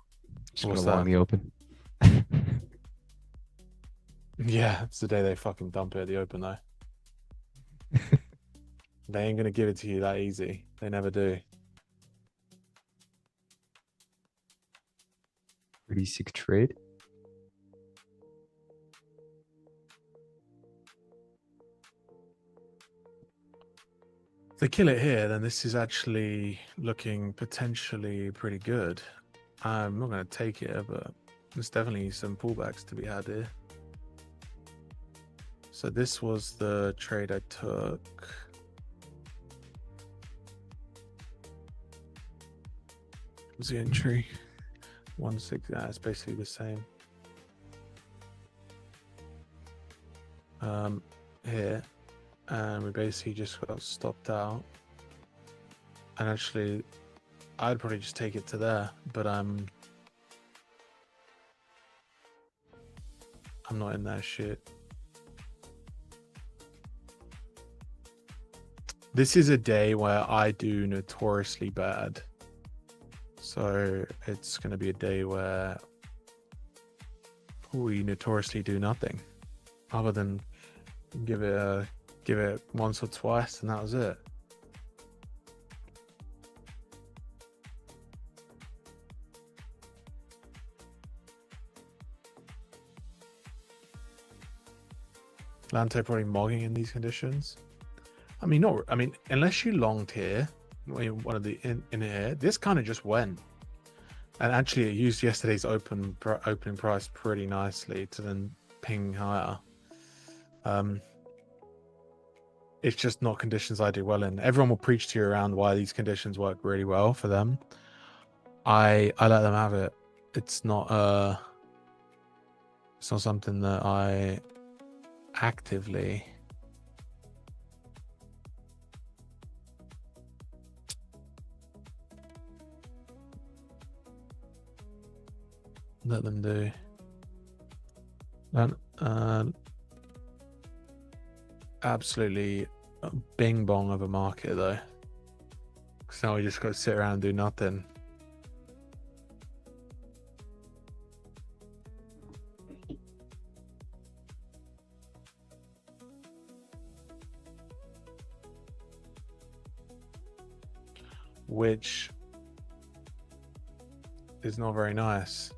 Just What's gonna long that? the open. Yeah, it's the day they fucking dump it at the open though. They ain't gonna give it to you that easy. They never do. Pretty sick trade. If they kill it here, then this is actually looking potentially pretty good. I'm not going to take it, but there's definitely some pullbacks to be had here. So this was the trade I took. What was the entry? 1.6. It's basically the same. Here. And we basically just got stopped out. And actually, I'd probably just take it to there, but I'm not in that shit. This is a day where I do notoriously bad. So it's going to be a day where we notoriously do nothing other than give it once or twice, and that was it. Lante probably mogging in these conditions. I mean, unless you longed here, one of the in here, this kind of just went. And actually, it used yesterday's opening price pretty nicely to then ping higher. It's just not conditions I do well in. Everyone will preach to you around why these conditions work really well for them. I let them have it. It's not something that I actively Let them do. Absolutely a bing bong of a market though. Because now we just got to sit around and do nothing. Which is not very nice.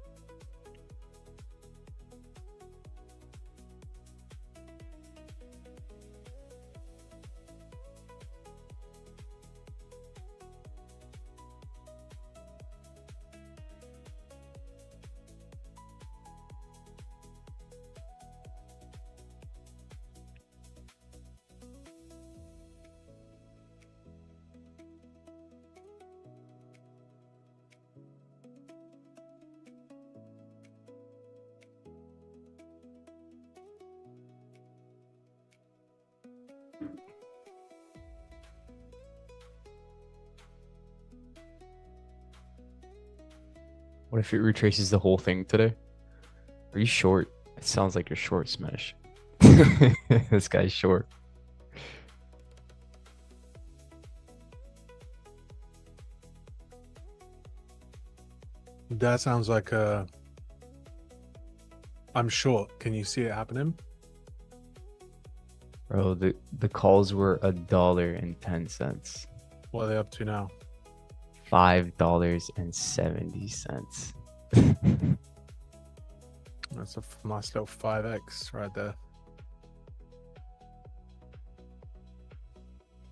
What if it retraces the whole thing today? Are you short? It sounds like you're short, Smash. This guy's short. That sounds like I'm short. Can you see it happening? Bro, the calls were $1.10. What are they up to now? $5.70. That's a nice little 5x right there.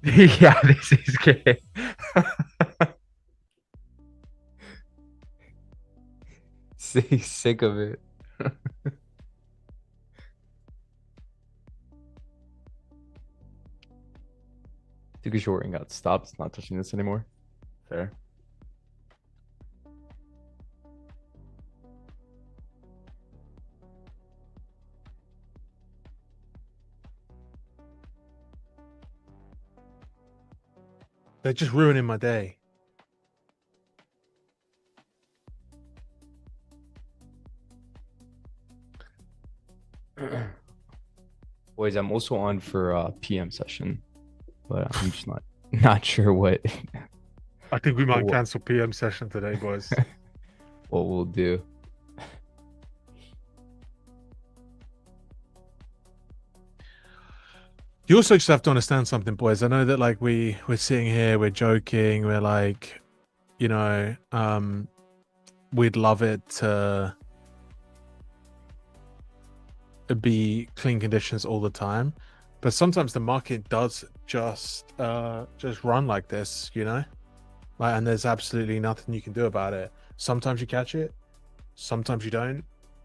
Yeah, this is good. Sick of it. Took a short and got stopped. Not touching this anymore. Fair. They're just ruining my day. Boys, I'm also on for a PM session, but I'm just not sure what I think we might what, cancel PM session today, boys. what we'll do. You also just have to understand something, boys. I know that like we're sitting here, we're joking, we're like, you know, we'd love it to be clean conditions all the time, but sometimes the market does just run like this, you know, like, and there's absolutely nothing you can do about it. Sometimes you catch it, sometimes you don't.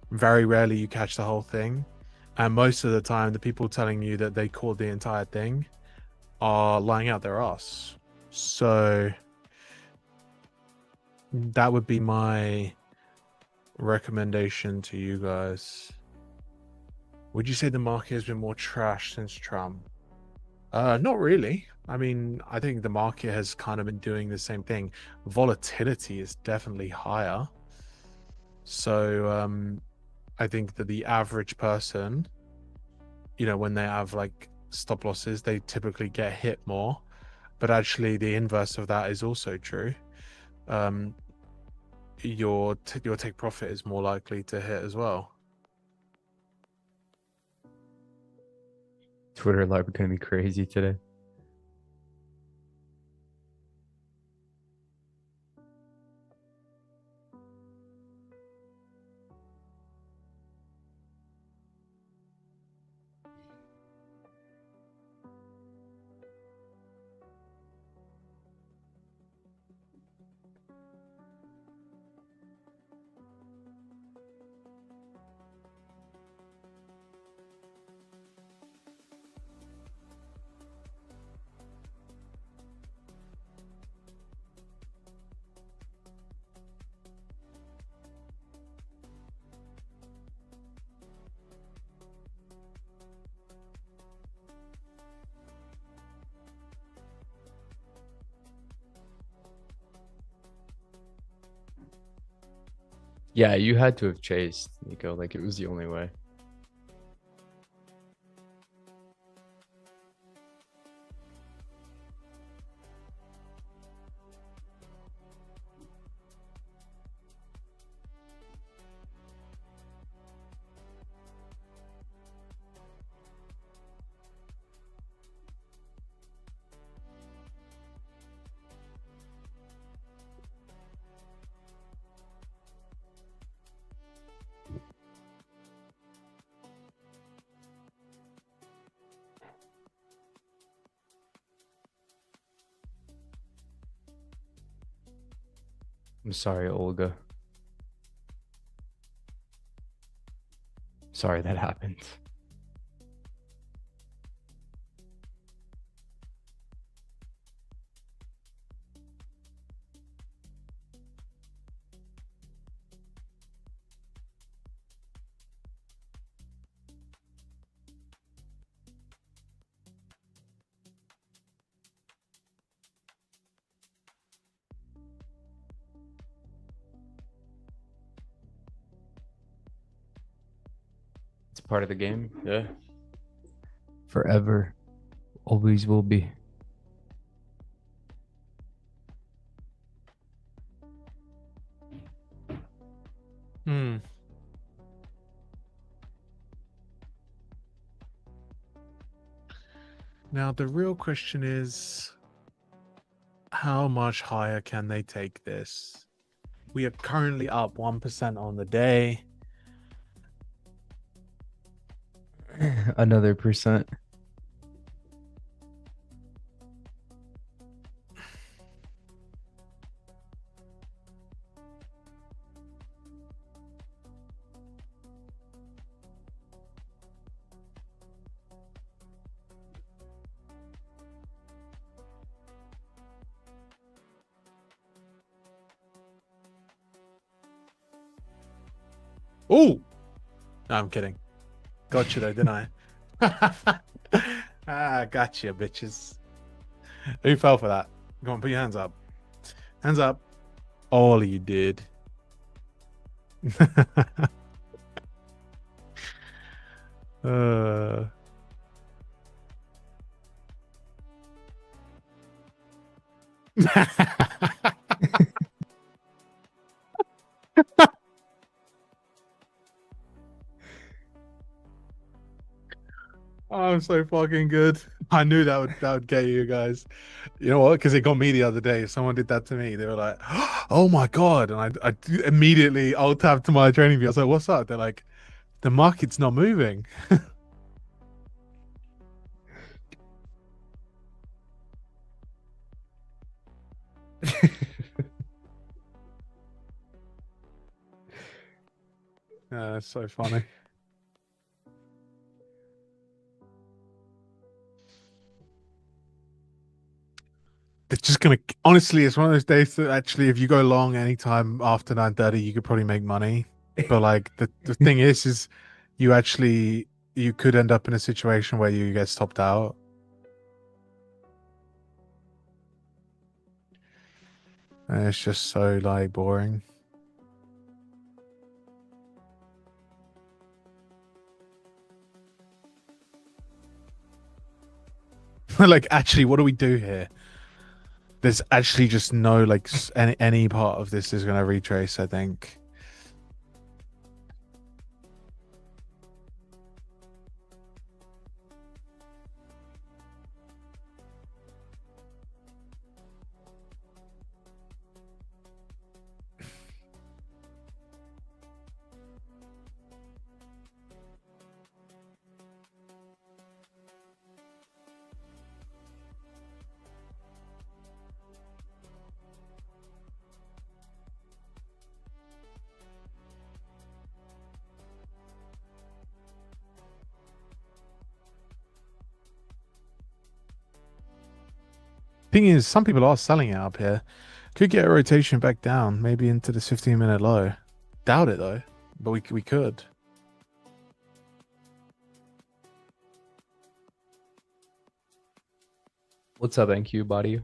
Very rarely you catch the whole thing, and most of the time the people telling you that they caught the entire thing are lying out their ass. So that would be my recommendation to you guys. Would you say the market has been more trash since Trump? Not really. I mean, I think the market has kind of been doing the same thing. Volatility is definitely higher. So I think that the average person, you know, when they have like stop losses, they typically get hit more. But actually the inverse of that is also true. Your take profit is more likely to hit as well. Twitter live are gonna be crazy today. Yeah, you had to have chased, Nico. Like it was the only way. I'm sorry, Olga. Sorry that happened. It's part of the game. Yeah. Forever. Always will be. Hmm. Now the real question is, how much higher can they take this? We are currently up 1% on the day. Another percent. Oh, no, I'm kidding. Got you though, didn't I? Gotcha, bitches. Who fell for that? Come on, put your hands up. Hands up. All of you did. uh... I'm so fucking good. I knew that would get you guys. You know what? Because it got me the other day. Someone did that to me. They were like, "Oh my god!" And I immediately alt tabbed to my training view. I was like, "What's up?" They're like, "The market's not moving." That's so funny. It's just gonna honestly, it's one of those days that actually, if you go long anytime after 9:30, you could probably make money. But like the thing is you actually you could end up in a situation where you get stopped out. And it's just so like boring. Like, actually, what do we do here? There's actually just no like any part of this is gonna retrace, I think. Thing is, some people are selling it up here. Could get a rotation back down, maybe into the 15-minute low. Doubt it though, but we could. What's up, NQ body?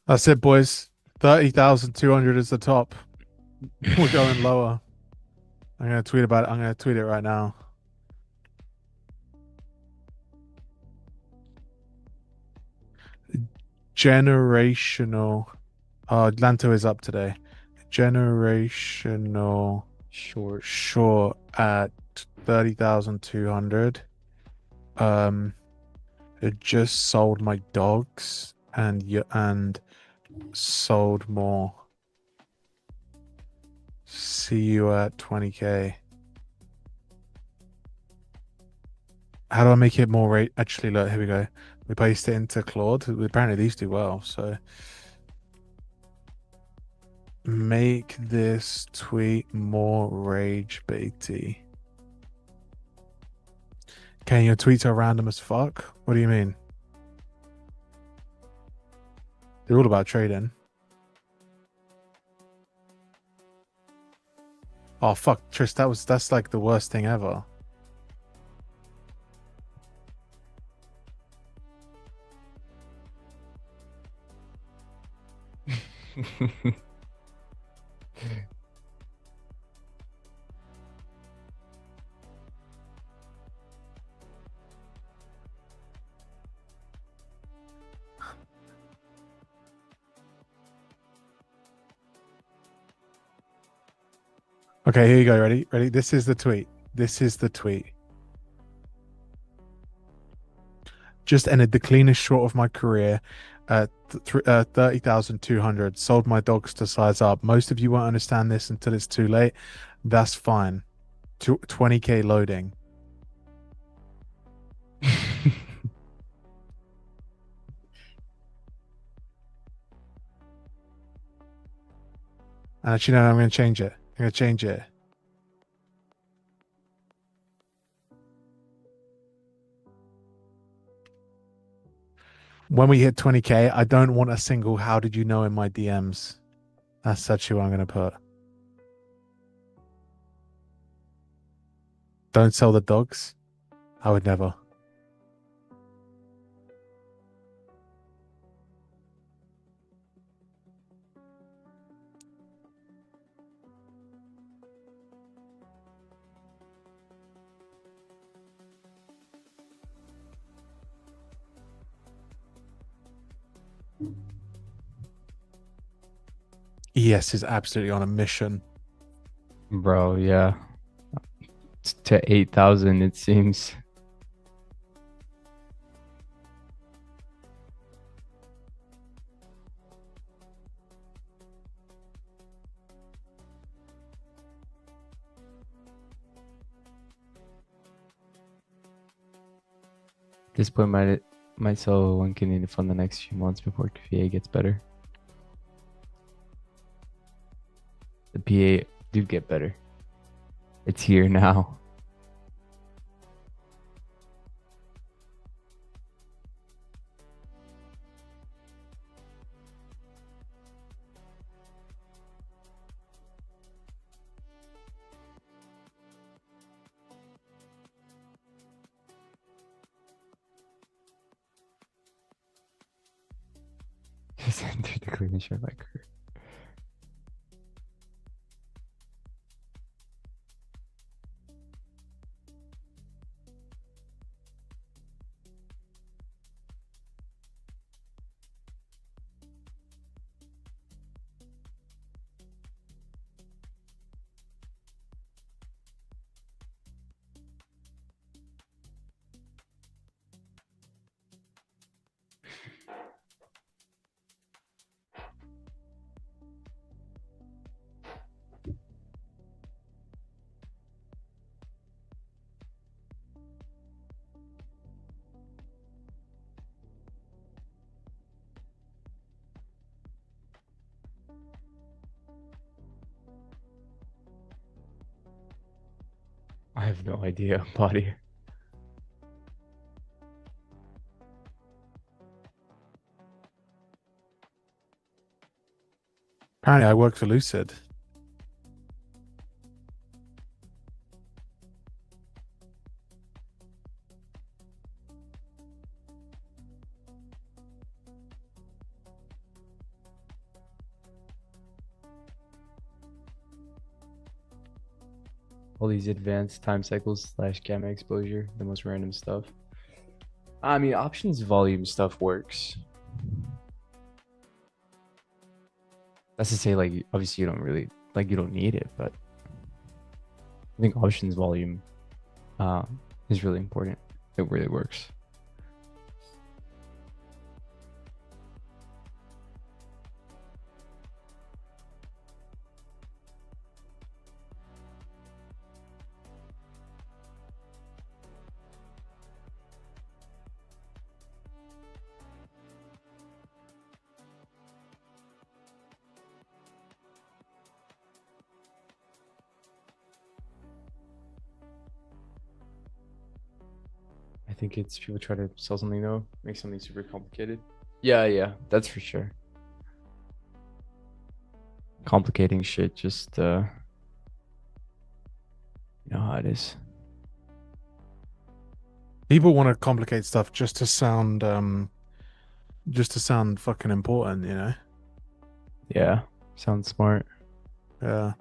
That's it, boys. 30,200 is the top. We're going lower. I'm gonna tweet about it. I'm gonna tweet it right now. Generational. Oh, Lanto is up today. Generational Short. short at 30,200. Um, it just sold my dogs and sold more. See you at 20K. How do I make it more rate? Actually, look, here we go. We paste it into Claude. Apparently these do well, so make this tweet more rage baity. Can your tweets are random as fuck? What do you mean? They're all about trading. Oh fuck, Trish, that's like the worst thing ever. Okay, here you go. Ready? Ready? This is the tweet. This is the tweet. Just ended the cleanest short of my career at 30,200. Sold my dogs to size up. Most of you won't understand this until it's too late. That's fine. 20K loading. And actually, no, I'm going to change it. I'm going to change it. When we hit 20K, I don't want a single "How did you know" in my DMs. That's actually what I'm going to put. Don't sell the dogs. I would never. ES is absolutely on a mission. Bro, yeah. It's to 8,000, it seems. This point might sell one Canadian fund the next few months before VA gets better. The PA do get better. It's here now. Just entered the cleanest share of my career. I have no idea, body. Apparently, I work for Lucid. All these advanced time cycles / gamma exposure, the most random stuff. I mean, options volume stuff works. That's to say, like, obviously you don't really, like, you don't need it, but I think options volume is really important. It really works. I think it's people try to sell something though, make something super complicated. Yeah, that's for sure. Complicating shit, just you know how it is. People want to complicate stuff just to sound fucking important, you know? Yeah, sounds smart. Yeah.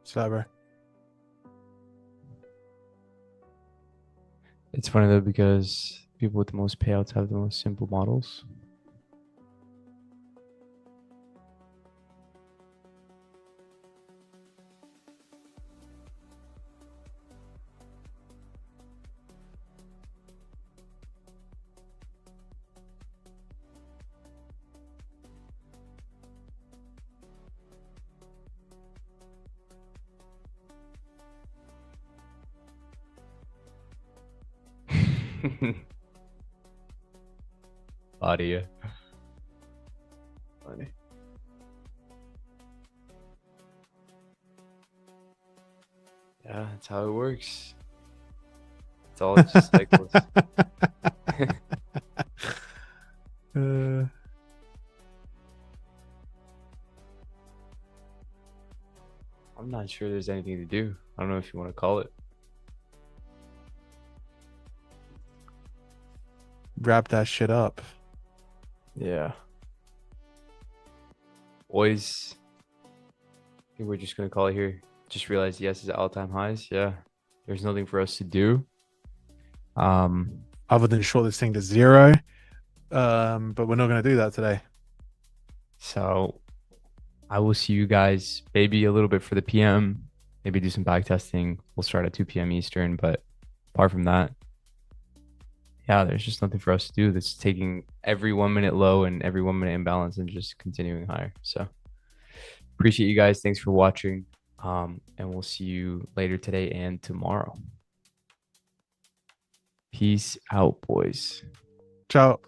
Cyber. It's funny though because people with the most payouts have the most simple models. Audio. Funny. Yeah, that's how it works. It's all just cycles. I'm not sure there's anything to do. I don't know if you want to call it. Wrap that shit up. Yeah. Boys, I think we're just gonna call it here. Just realized yes is at all-time highs. Yeah. There's nothing for us to do. Other than short this thing to 0. But we're not gonna do that today. So I will see you guys maybe a little bit for the PM. Maybe do some back testing. We'll start at 2 p.m. Eastern, but apart from that, yeah, there's just nothing for us to do that's taking every 1 minute low and every 1 minute imbalance and just continuing higher. So appreciate you guys. Thanks for watching. And we'll see you later today and tomorrow. Peace out, boys. Ciao.